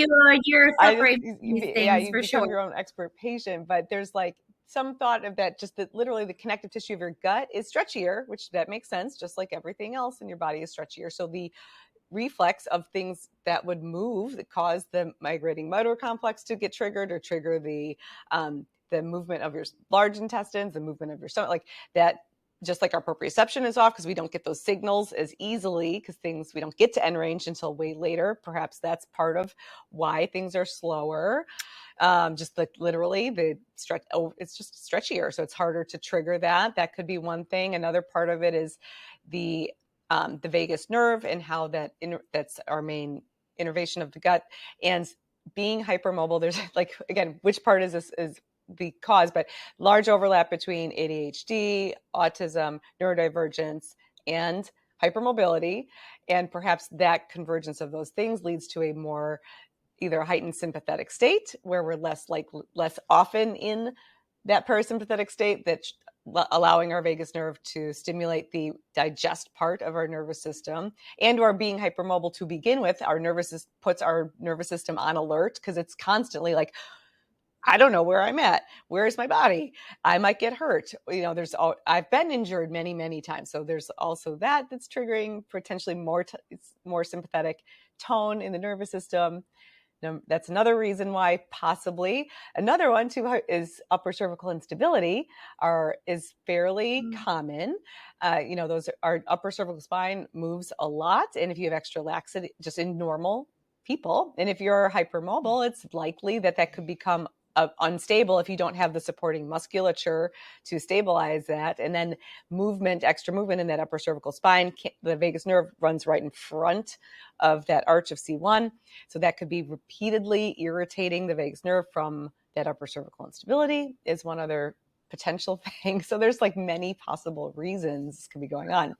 you're suffering these things, you for become sure. your own expert patient, but there's like some thought of that, just that literally the connective tissue of your gut is stretchier, which that makes sense, just like everything else in your body is stretchier. So the reflex of things that would move that cause the migrating motor complex to get triggered, or trigger the movement of your large intestines, the movement of your stomach, like that. Just like our proprioception is off because we don't get those signals as easily, because we don't get to end range until way later. Perhaps that's part of why things are slower. Just like literally the stretch, it's just stretchier. So it's harder to trigger that. That could be one thing. Another part of it is the vagus nerve and how that's our main innervation of the gut. And being hypermobile, there's like, again, which part is this is the cause, but large overlap between ADHD, autism, neurodivergence, and hypermobility. And perhaps that convergence of those things leads to a more either heightened sympathetic state, where we're less often in that parasympathetic state, that's allowing our vagus nerve to stimulate the digest part of our nervous system, and or being hypermobile to begin with, puts our nervous system on alert, because it's constantly like, I don't know where I'm at. Where is my body? I might get hurt. I've been injured many, many times. So there's also that's triggering potentially more sympathetic tone in the nervous system. That's another reason why possibly. Another one too is upper cervical instability is fairly common. Those our upper cervical spine moves a lot. And if you have extra laxity just in normal people, and if you're hypermobile, it's likely that could become unstable if you don't have the supporting musculature to stabilize that. And then extra movement in that upper cervical spine, the vagus nerve runs right in front of that arch of C1. So that could be repeatedly irritating the vagus nerve from that upper cervical instability is one other potential thing. So there's like many possible reasons this could be going on.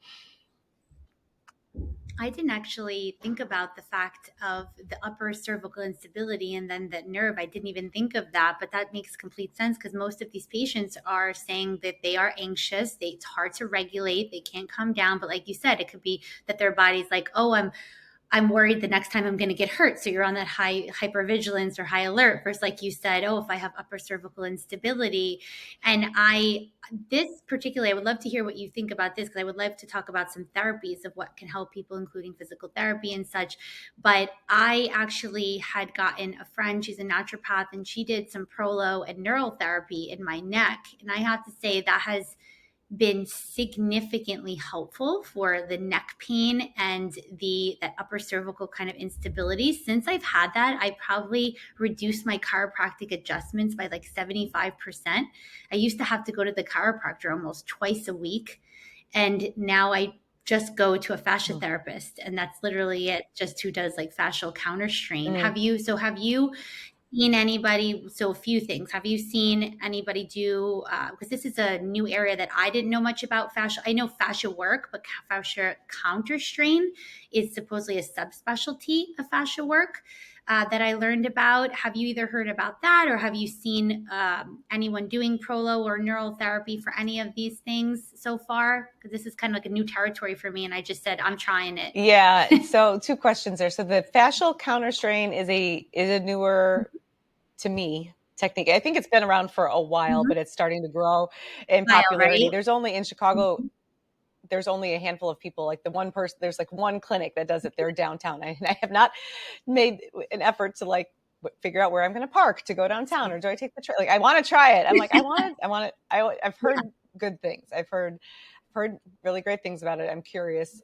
I didn't actually think about the fact of the upper cervical instability and then the nerve. I didn't even think of that, but that makes complete sense, because most of these patients are saying that they are anxious. It's hard to regulate. They can't calm down. But like you said, it could be that their body's like, oh, I'm worried the next time I'm going to get hurt. So you're on that high hypervigilance or high alert versus, like you said, oh, if I have upper cervical instability. And this particularly, I would love to hear what you think about this, because I would love to talk about some therapies of what can help people, including physical therapy and such. But I actually had gotten a friend, she's a naturopath, and she did some prolo and neural therapy in my neck. And I have to say that has been significantly helpful for the neck pain and that upper cervical kind of instability. Since I've had that, I probably reduced my chiropractic adjustments by like 75%. I used to have to go to the chiropractor almost twice a week, and now I just go to a fascia therapist, and that's literally it, just who does like fascial counter strain. Have you seen anybody, so a few things, have you seen anybody do, because this is a new area that I didn't know much about fascia. I know fascia work, but fascia counter strain is supposedly a subspecialty of fascia work that I learned about. Have you either heard about that, or have you seen anyone doing prolo or neural therapy for any of these things so far? Because this is kind of like a new territory for me, and I just said I'm trying it. Yeah. So 2 questions there. So the fascial counter strain is a newer, to me, technique. I think it's been around for a while, but it's starting to grow in popularity. Right? There's only in Chicago, there's only a handful of people, like there's like one clinic that does it there downtown. I have not made an effort to like figure out where I'm going to park to go downtown, or do I take the train? Like, I want to try it. I'm like, I've heard good things. I've heard really great things about it. I'm curious,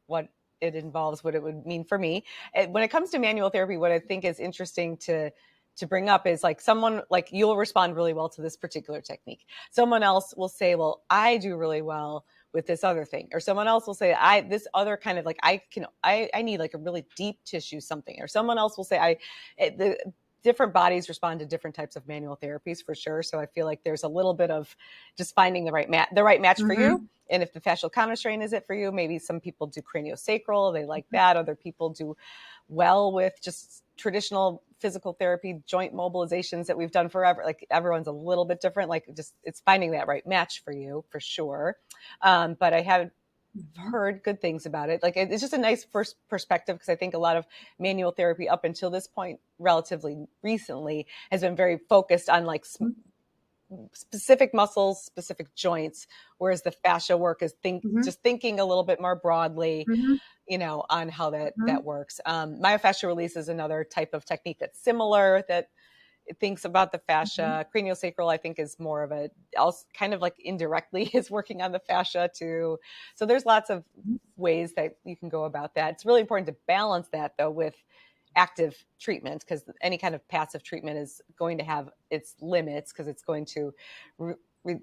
what it involves, what it would mean for me. And when it comes to manual therapy, what I think is interesting to bring up is like someone, like you'll respond really well to this particular technique. Someone else will say, well, I do really well with this other thing. Or someone else will say, this other kind of like, I need like a really deep tissue something. Or someone else will say, different bodies respond to different types of manual therapies for sure. So I feel like there's a little bit of just finding the right match for you. And if the fascial counter strain is it for you, maybe some people do craniosacral, they like that. Other people do well with just traditional physical therapy, joint mobilizations that we've done forever. Like everyone's a little bit different. Like just it's finding that right match for you for sure. But I have heard good things about it. Like it's just a nice first perspective, because I think a lot of manual therapy up until this point, relatively recently, has been very focused on like specific muscles, specific joints, whereas the fascia work is just thinking a little bit more broadly, you know, on how that works. Myofascial release is another type of technique that's similar, that it thinks about the fascia. Craniosacral, I think, is more of a kind of like indirectly is working on the fascia too. So there's lots of ways that you can go about that. It's really important to balance that though with active treatment, because any kind of passive treatment is going to have its limits, because it's going to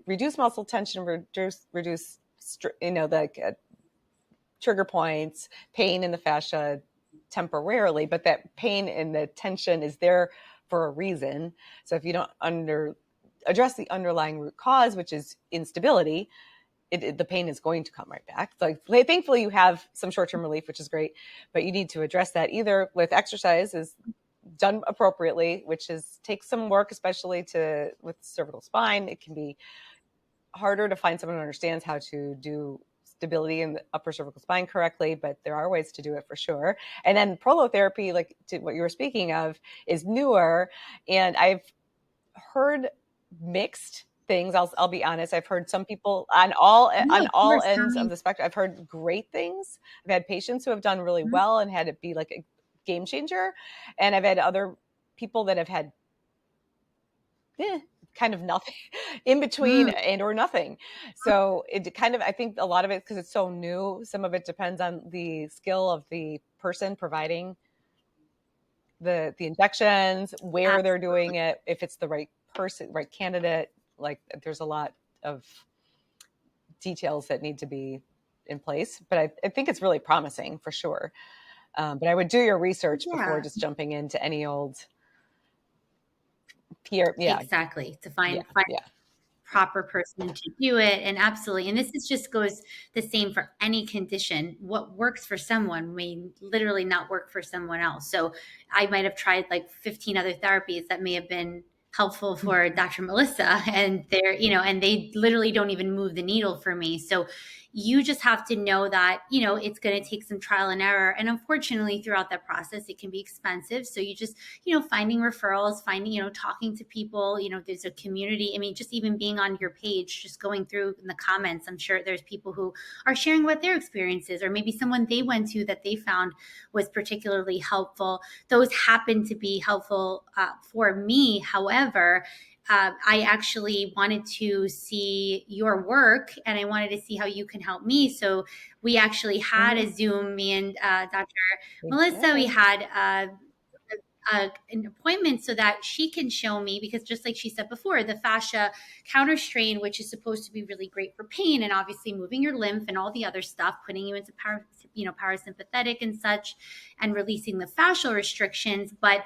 reduce muscle tension, reduce you know, the trigger points, pain in the fascia temporarily, but that pain and the tension is there for a reason. So if you don't address the underlying root cause, which is instability, the pain is going to come right back. So thankfully you have some short-term relief, which is great, but you need to address that either with exercise is done appropriately, which takes some work, especially with cervical spine. It can be harder to find someone who understands how to do stability in the upper cervical spine correctly, but there are ways to do it for sure. And then prolotherapy, like to what you were speaking of, is newer. And I've heard mixed things. I'll be honest. I've heard some people on all ends of the spectrum. I've heard great things. I've had patients who have done really well and had it be like a game changer. And I've had other people that have had kind of nothing in between and or nothing. So it kind of, I think a lot of it, because it's so new, some of it depends on the skill of the person providing the injections, where they're doing it, if it's the right person, right candidate. Like there's a lot of details that need to be in place, but I think it's really promising for sure. But I would do your research before just jumping into any old peer. Yeah, exactly. To find proper person to do it. And absolutely. And this goes the same for any condition. What works for someone may literally not work for someone else. So I might have tried like 15 other therapies that may have been helpful for Dr. Melissa, and and they literally don't even move the needle for me. So you just have to know that, it's going to take some trial and error. And unfortunately, throughout that process, it can be expensive. So you just, finding referrals, talking to people, there's a community. I mean, just even being on your page, just going through in the comments, I'm sure there's people who are sharing what their experience is, or maybe someone they went to that they found was particularly helpful. Those happen to be helpful for me. However, I actually wanted to see your work, and I wanted to see how you can help me. So we actually had a Zoom, me and Dr. Melissa, we had an appointment so that she can show me, because just like she said before, the fascia counter strain, which is supposed to be really great for pain and obviously moving your lymph and all the other stuff, putting you into parasympathetic and such, and releasing the fascial restrictions. But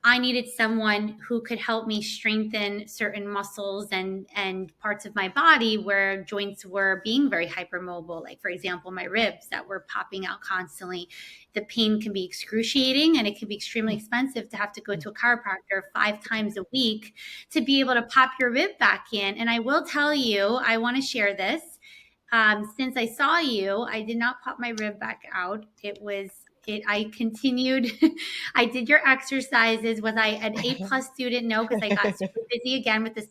I needed someone who could help me strengthen certain muscles and parts of my body where joints were being very hypermobile. Like, for example, my ribs that were popping out constantly. The pain can be excruciating, and it can be extremely expensive to have to go to a chiropractor 5 times a week to be able to pop your rib back in. And I will tell you, I want to share this. Since I saw you, I did not pop my rib back out. I continued. I did your exercises. Was I an A+ student? No, because I got super busy again with this.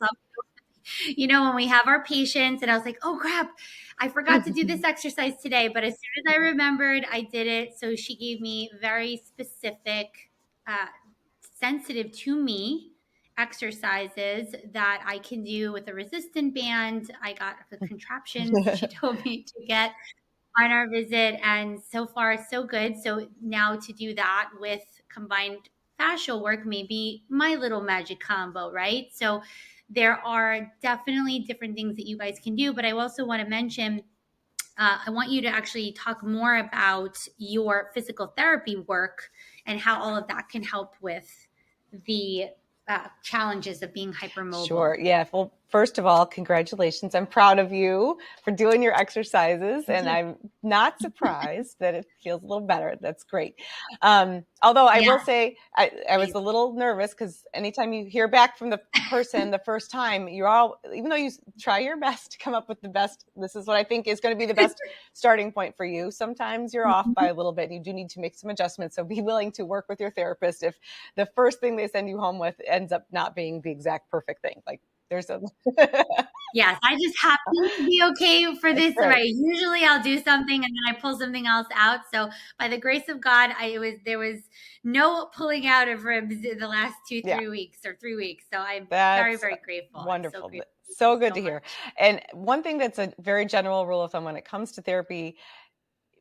When we have our patients, and I was like, oh crap, I forgot to do this exercise today. But as soon as I remembered, I did it. So she gave me very specific, sensitive to me exercises that I can do with a resistant band. I got the contraptions she told me to get on our visit, and so far so good. So now to do that with combined fascial work may be my little magic combo, right? So there are definitely different things that you guys can do, but I also want to mention, I want you to actually talk more about your physical therapy work and how all of that can help with the challenges of being hypermobile? Sure. Yeah. Well, first of all, congratulations. I'm proud of you for doing your exercises, and I'm not surprised that it feels a little better. That's great. Although I will say I was a little nervous because anytime you hear back from the person the first time, even though you try your best to come up with the best, this is what I think is going to be the best starting point for you. Sometimes you're off by a little bit and you do need to make some adjustments. So be willing to work with your therapist if the first thing they send you home with ends up not being the exact perfect thing. Like there's a Yes, I just happen to be okay for this. Right. Usually I'll do something and then I pull something else out. So by the grace of God, there was no pulling out of ribs in the last 3 weeks. So I'm very, very grateful. Wonderful. So good to hear. And one thing that's a very general rule of thumb when it comes to therapy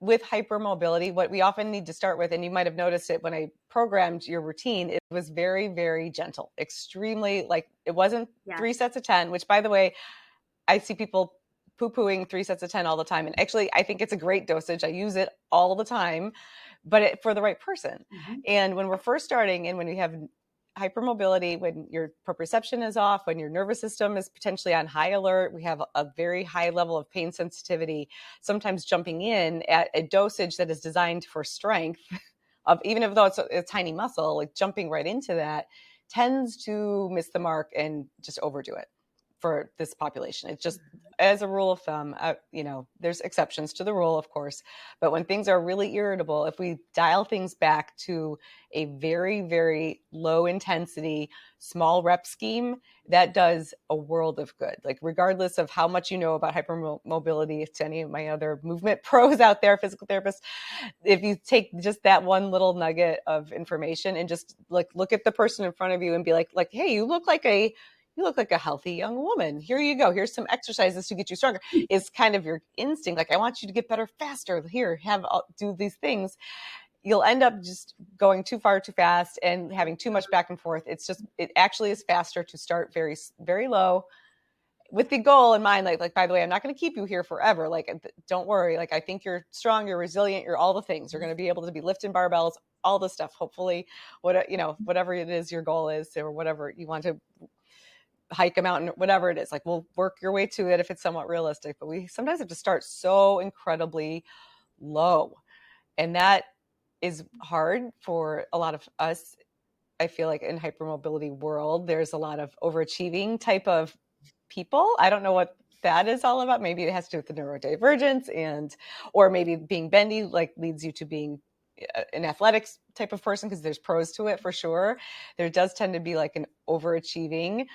with hypermobility, what we often need to start with, and you might have noticed it when I programmed your routine, it was very, very gentle, extremely, like it wasn't 3 sets of 10, which by the way, I see people poo-pooing 3 sets of 10 all the time. And actually, I think it's a great dosage. I use it all the time, but for the right person. Mm-hmm. And when we're first starting and when we have hypermobility, when your proprioception is off, when your nervous system is potentially on high alert, we have a very high level of pain sensitivity, sometimes jumping in at a dosage that is designed for strength of, even though it's a tiny muscle, like jumping right into that tends to miss the mark and just overdo it for this population. It's just, as a rule of thumb, there's exceptions to the rule, of course, but when things are really irritable, if we dial things back to a very, very low intensity, small rep scheme, that does a world of good. Like regardless of how much you know about hypermobility, to any of my other movement pros out there, physical therapists, if you take just that one little nugget of information and just like look at the person in front of you and be like, hey, you look like a healthy young woman. Here you go. Here's some exercises to get you stronger. Is kind of your instinct. Like, I want you to get better faster. Here, do these things. You'll end up just going too far, too fast and having too much back and forth. It actually is faster to start very, very low with the goal in mind. Like, by the way, I'm not going to keep you here forever. Like, don't worry. Like, I think you're strong, you're resilient, you're all the things. You're going to be able to be lifting barbells, all the stuff. Hopefully, whatever it is your goal is, or whatever you want to hike a mountain, whatever it is, like we'll work your way to it if it's somewhat realistic, but we sometimes have to start so incredibly low. And that is hard for a lot of us. I feel like in hypermobility world, there's a lot of overachieving type people. I don't know what that is all about. Maybe it has to do with the neurodivergence or maybe being bendy, like leads you to being an athletics type of person, because there's pros to it for sure. There does tend to be like an overachieving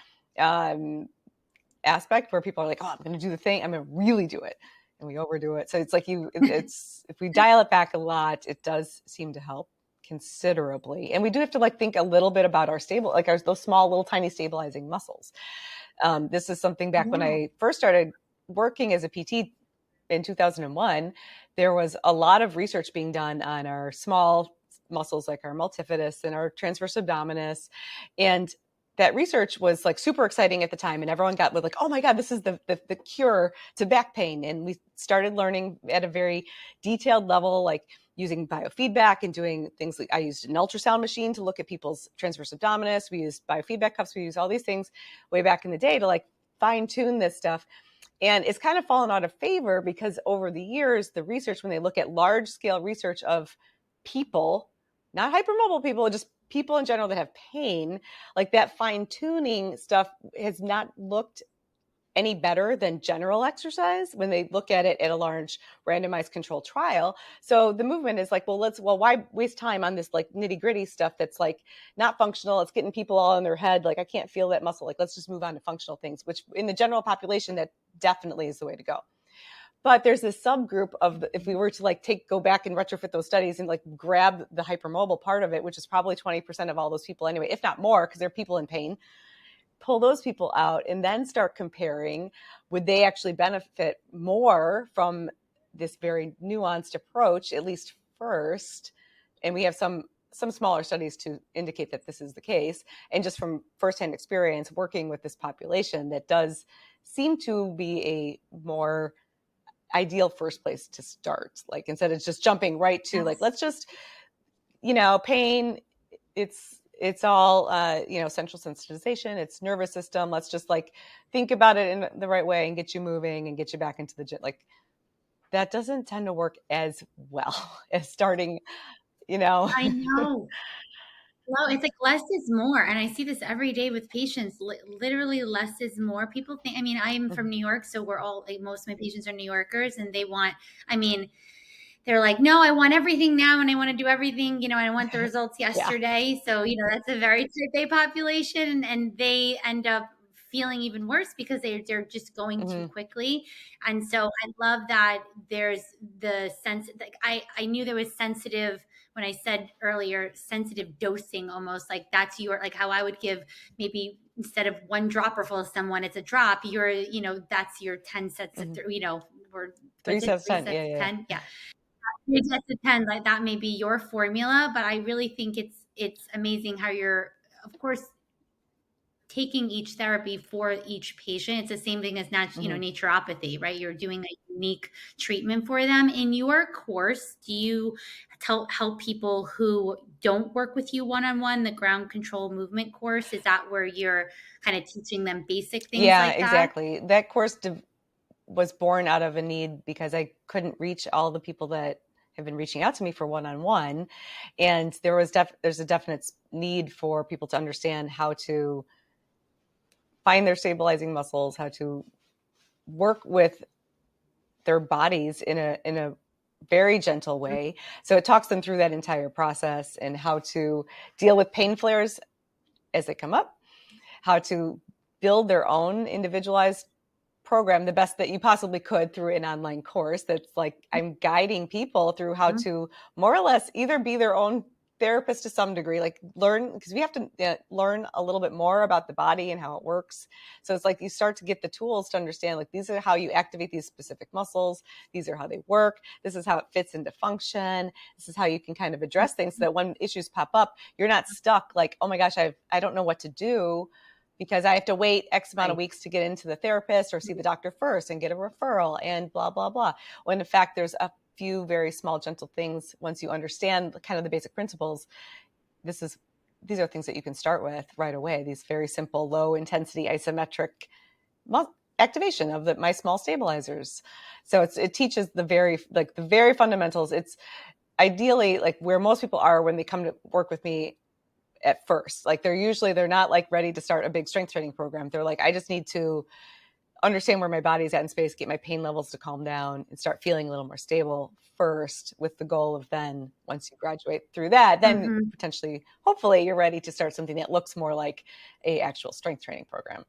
aspect where people are like, oh, I'm going to do the thing. I'm going to really do it. And we overdo it. So it's like if we dial it back a lot, it does seem to help considerably. And we do have to think a little bit about those small, little tiny stabilizing muscles. This is something back when I first started working as a PT in 2001, there was a lot of research being done on our small muscles, like our multifidus and our transverse abdominis. And that research was super exciting at the time, and everyone got oh my God, this is the cure to back pain. And we started learning at a very detailed level, like using biofeedback and doing things like I used an ultrasound machine to look at people's transverse abdominis. We used biofeedback cuffs. We used all these things way back in the day to fine tune this stuff. And it's kind of fallen out of favor because over the years, the research, when they look at large scale research of people, not hypermobile people, just people in general that have pain, that fine tuning stuff has not looked any better than general exercise when they look at it at a large randomized controlled trial. So the movement is why waste time on this nitty gritty stuff that's not functional? It's getting people all in their head. I can't feel that muscle. Let's just move on to functional things, which in the general population, that definitely is the way to go. But there's this subgroup if we were to go back and retrofit those studies and grab the hypermobile part of it, which is probably 20% of all those people anyway, if not more, because they're people in pain, pull those people out and then start comparing, would they actually benefit more from this very nuanced approach, at least first? And we have some smaller studies to indicate that this is the case. And just from firsthand experience working with this population, that does seem to be a more ideal first place to start. Instead of just jumping right to let's just, pain, it's all, central sensitization, it's nervous system. Let's just like think about it in the right way and get you moving and get you back into the gym. Like that doesn't tend to work as well as starting, I know. Well, it's like less is more. And I see this every day with patients. Literally less is more. People think, I mean, I'm from New York, so we're all, like, most of my patients are New Yorkers, and they want, I mean, they're like, no, I want everything now and I want to do everything, I want the results yesterday. So, that's a very type A population, and they end up feeling even worse because they're just going too quickly. And so I love that there's the sense, like I knew there was sensitive, when I said earlier, sensitive dosing, almost like that's like how I would give, maybe instead of one dropper full of someone, it's a drop, that's your 10 sets of, or 3 sets of 10. 10. Yeah. 3 sets of 10, like that may be your formula, but I really think it's amazing how you're, of course, taking each therapy for each patient. It's the same thing as naturopathy, right? You're doing a unique treatment for them. In your course, do you help people who don't work with you one-on-one, the ground control movement course? Is that where you're kind of teaching them basic things like that? Yeah, exactly. That course was born out of a need because I couldn't reach all the people that have been reaching out to me for one-on-one. And there's a definite need for people to understand how to find their stabilizing muscles, how to work with their bodies in a very gentle way. So it talks them through that entire process and how to deal with pain flares as they come up, how to build their own individualized program the best that you possibly could through an online course. That's like, I'm guiding people through how to more or less either be their own therapist to some degree, like learn, because we have to learn a little bit more about the body and how it works. So it's like you start to get the tools to understand, like, these are how you activate these specific muscles. These are how they work. This is how it fits into function. This is how you can kind of address things so that when issues pop up, you're not stuck like, oh my gosh, I don't know what to do, because I have to wait X amount of weeks to get into the therapist or see the doctor first and get a referral and blah, blah, blah. When in fact, there's a few very small, gentle things. Once you understand kind of the basic principles, these are things that you can start with right away. These very simple, low intensity isometric activation of my small stabilizers. So it teaches the very fundamentals. It's ideally like where most people are when they come to work with me at first. Like they're not like ready to start a big strength training program. They're like, I just need to understand where my body's at in space, get my pain levels to calm down and start feeling a little more stable first, with the goal of then once you graduate through that, then potentially, hopefully you're ready to start something that looks more like a actual strength training program.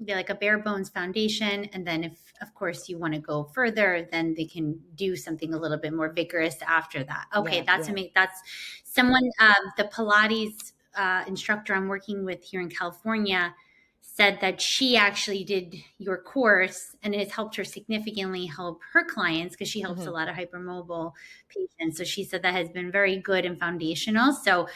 Be like a bare bones foundation. And then if, of course, you want to go further, then they can do something a little bit more vigorous after that. Okay. Amazing. That's someone, the Pilates instructor I'm working with here in California said that she actually did your course and it has helped her significantly help her clients, because she helps a lot of hypermobile patients. So she said that has been very good and foundational. So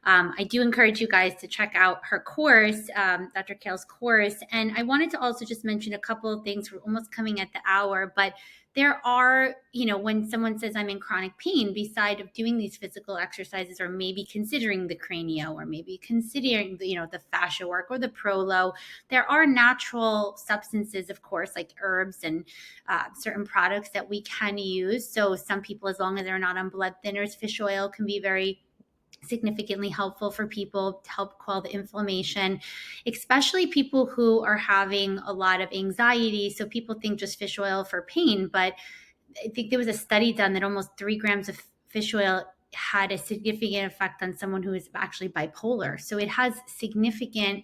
I do encourage you guys to check out her course, Dr. Koehl's course. And I wanted to also just mention a couple of things. We're almost coming at the hour, but there are, when someone says I'm in chronic pain, beside of doing these physical exercises, or maybe considering the cranio, or maybe considering the fascia work or the prolo, there are natural substances, of course, like herbs and certain products that we can use. So some people, as long as they're not on blood thinners, fish oil can be very significantly helpful for people to help quell the inflammation, especially people who are having a lot of anxiety. So people think just fish oil for pain, but I think there was a study done that almost 3 grams of fish oil had a significant effect on someone who is actually bipolar. So it has significant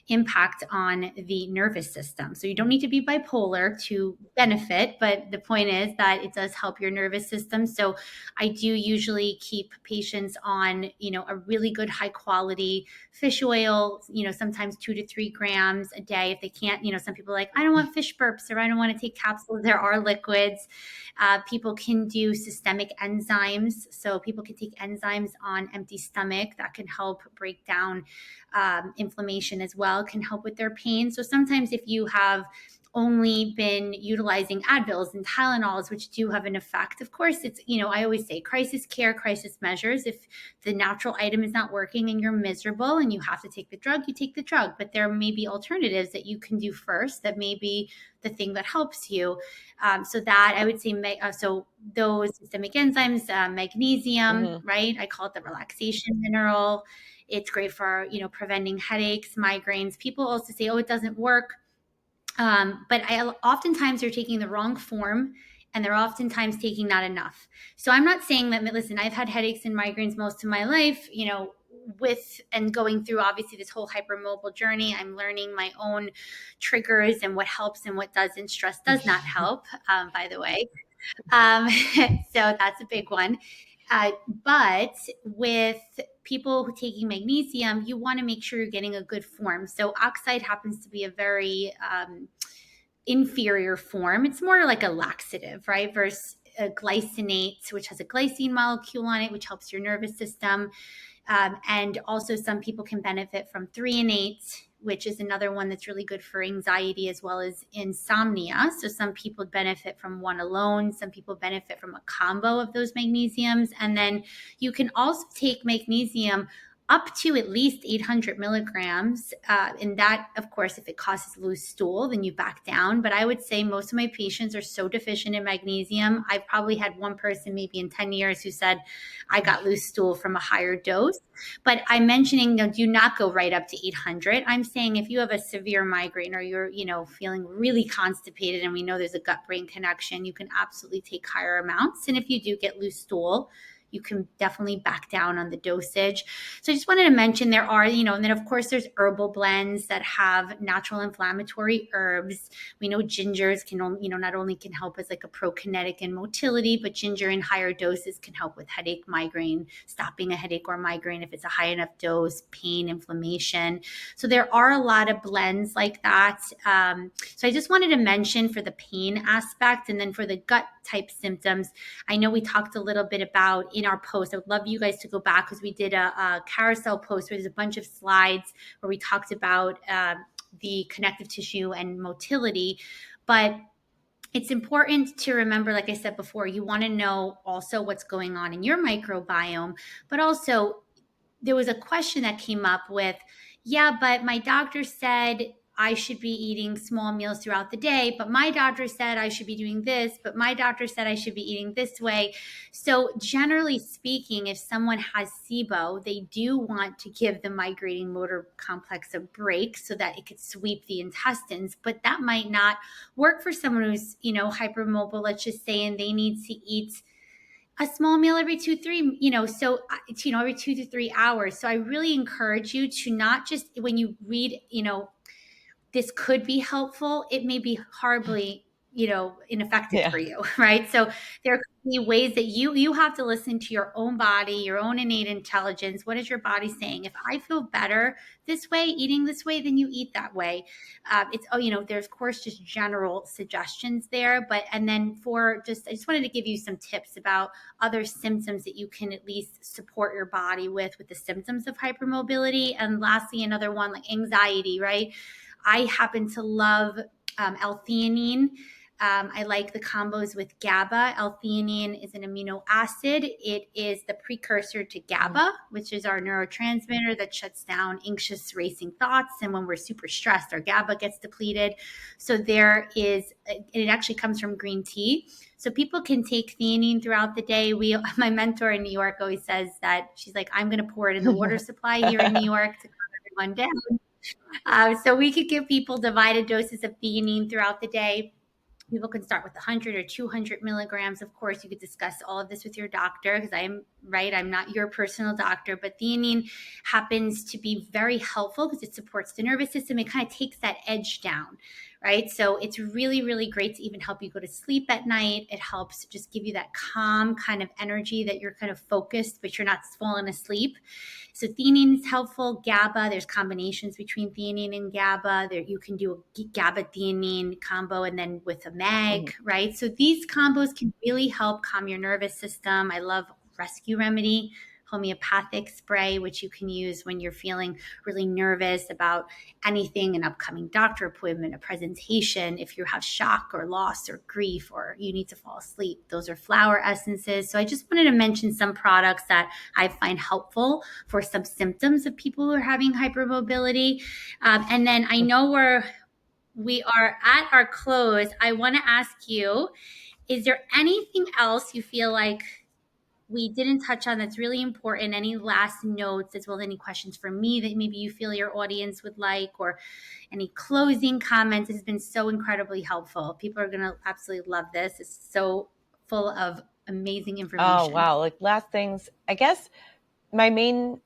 impact on the nervous system. So you don't need to be bipolar to benefit, but the point is that it does help your nervous system. So I do usually keep patients on, a really good high quality fish oil, sometimes 2 to 3 grams a day. If they can't, some people are like, I don't want fish burps, or I don't want to take capsules. There are liquids. People can do systemic enzymes. So people can take enzymes on empty stomach that can help break down inflammation as well, can help with their pain. So sometimes if you have only been utilizing Advils and Tylenols, which do have an effect. Of course, it's, I always say crisis care, crisis measures. If the natural item is not working and you're miserable and you have to take the drug, you take the drug. But there may be alternatives that you can do first that may be the thing that helps you. So that I would say, so those systemic enzymes, magnesium, right? I call it the relaxation mineral. It's great for, preventing headaches, migraines. People also say, oh, it doesn't work. But oftentimes they're taking the wrong form and they're oftentimes taking not enough. So I'm not saying that, listen, I've had headaches and migraines most of my life, with and going through obviously this whole hypermobile journey. I'm learning my own triggers and what helps and what doesn't. Stress does not help, by the way. So that's a big one. But with people taking magnesium, you want to make sure you're getting a good form. So oxide happens to be a very inferior form. It's more like a laxative, right? Versus a glycinate, which has a glycine molecule on it, which helps your nervous system. And also some people can benefit from threonate, which is another one that's really good for anxiety as well as insomnia. So some people benefit from one alone. Some people benefit from a combo of those magnesiums. And then you can also take magnesium up to at least 800 milligrams. And that, of course, if it causes loose stool, then you back down. But I would say most of my patients are so deficient in magnesium. I've probably had one person maybe in 10 years who said, I got loose stool from a higher dose. But I'm mentioning, do not go right up to 800. I'm saying if you have a severe migraine or you're, feeling really constipated, and we know there's a gut-brain connection, you can absolutely take higher amounts. And if you do get loose stool, you can definitely back down on the dosage. So I just wanted to mention there are, and then of course there's herbal blends that have natural inflammatory herbs. We know gingers can, not only can help as like a prokinetic and motility, but ginger in higher doses can help with headache, migraine, stopping a headache or migraine if it's a high enough dose, pain, inflammation. So there are a lot of blends like that. So I just wanted to mention for the pain aspect, and then for the gut type symptoms, I know we talked a little bit about in our post. I would love you guys to go back because we did a carousel post where there's a bunch of slides where we talked about the connective tissue and motility. But it's important to remember, like I said before, you want to know also what's going on in your microbiome, but also there was a question that came up with, yeah, but my doctor said I should be eating small meals throughout the day, but my doctor said I should be doing this, but my doctor said I should be eating this way. So generally speaking, if someone has SIBO, they do want to give the migrating motor complex a break so that it could sweep the intestines, but that might not work for someone who's, hypermobile, let's just say, and they need to eat a small meal every every 2 to 3 hours. So I really encourage you to not just, when you read, this could be helpful, it may be horribly, ineffective for you, right? So there could be ways that you have to listen to your own body, your own innate intelligence. What is your body saying? If I feel better this way, eating this way, then you eat that way. There's of course just general suggestions there, and then I just wanted to give you some tips about other symptoms that you can at least support your body with the symptoms of hypermobility. And lastly, another one like anxiety, right? I happen to love L-theanine. I like the combos with GABA. L-theanine is an amino acid. It is the precursor to GABA, which is our neurotransmitter that shuts down anxious, racing thoughts. And when we're super stressed, our GABA gets depleted. So it actually comes from green tea. So people can take theanine throughout the day. My mentor in New York always says that she's like, I'm going to pour it in the water supply here in New York to calm everyone down. So we could give people divided doses of theanine throughout the day. People can start with 100 or 200 milligrams. Of course, you could discuss all of this with your doctor because I'm not your personal doctor, but theanine happens to be very helpful because it supports the nervous system. It kind of takes that edge down, right? So it's really, really great to even help you go to sleep at night. It helps just give you that calm kind of energy that you're kind of focused, but you're not falling asleep. So theanine is helpful. GABA, there's combinations between theanine and GABA. You can do a GABA-theanine combo and then with a MAG, right? So these combos can really help calm your nervous system. I love Rescue Remedy, homeopathic spray, which you can use when you're feeling really nervous about anything, an upcoming doctor appointment, a presentation, if you have shock or loss or grief, or you need to fall asleep. Those are flower essences. So I just wanted to mention some products that I find helpful for some symptoms of people who are having hypermobility. And then I know we are at our close. I want to ask you, is there anything else you feel like we didn't touch on that's really important? Any last notes, as well as any questions for me that maybe you feel your audience would like, or any closing comments? It has been so incredibly helpful. People are going to absolutely love this. It's so full of amazing information. Oh, wow. Like last things, I guess my main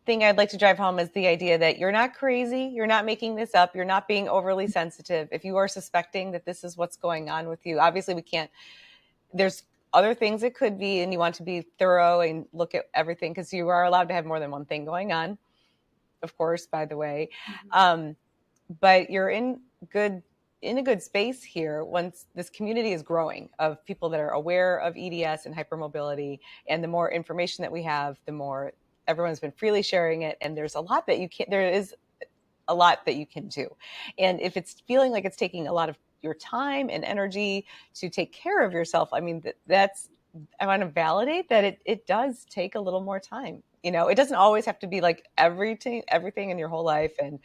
thing I'd like to drive home is the idea that you're not crazy. You're not making this up. You're not being overly sensitive. If you are suspecting that this is what's going on with you, obviously we can't, there's other things it could be, and you want to be thorough and look at everything, because you are allowed to have more than one thing going on, of course, by the way. But you're in a good space here once this community is growing of people that are aware of EDS and hypermobility. And the more information that we have, the more everyone's been freely sharing it. And there's a lot that there is a lot that you can do. And if it's feeling like it's taking a lot of your time and energy to take care of yourself, I mean, I want to validate that it does take a little more time. It doesn't always have to be like everything in your whole life, and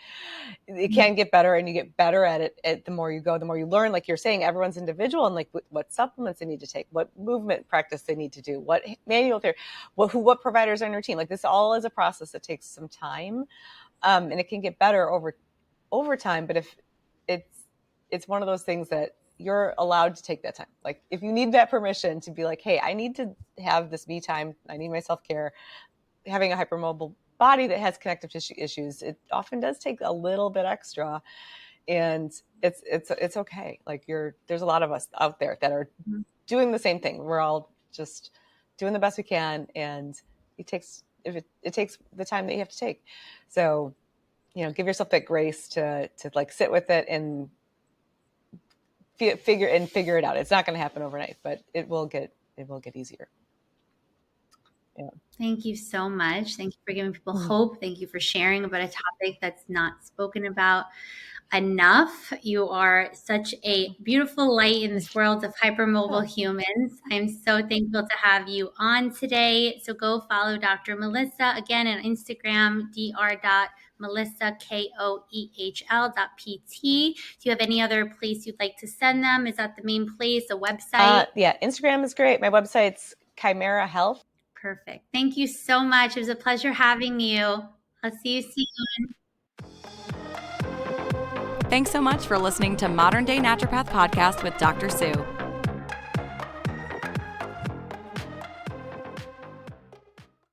it can get better, and you get better at it. The more you go, the more you learn. Like you're saying, everyone's individual, and like what supplements they need to take, what movement practice they need to do, what manual therapy, what providers are on your team. Like this all is a process that takes some time, and it can get better over time. But if it's one of those things that you're allowed to take that time. Like if you need that permission to be like, hey, I need to have this me time. I need my self-care. Having a hypermobile body that has connective tissue issues, it often does take a little bit extra, and it's okay. Like there's a lot of us out there that are doing the same thing. We're all just doing the best we can, and it takes the time that you have to take. So, give yourself that grace to like sit with it and figure it out. It's not going to happen overnight, but it will get easier. Yeah. Thank you so much. Thank you for giving people hope. Thank you for sharing about a topic that's not spoken about enough. You are such a beautiful light in this world of hypermobile humans. I'm so thankful to have you on today. So go follow Dr. Melissa again on Instagram, dr.melissa, KOEHL.PT. Do you have any other place you'd like to send them? Is that the main place, a website? Yeah, Instagram is great. My website's Chimera Health. Perfect. Thank you so much. It was a pleasure having you. I'll see you soon. Thanks so much for listening to Modern Day Naturopath Podcast with Dr. Sue.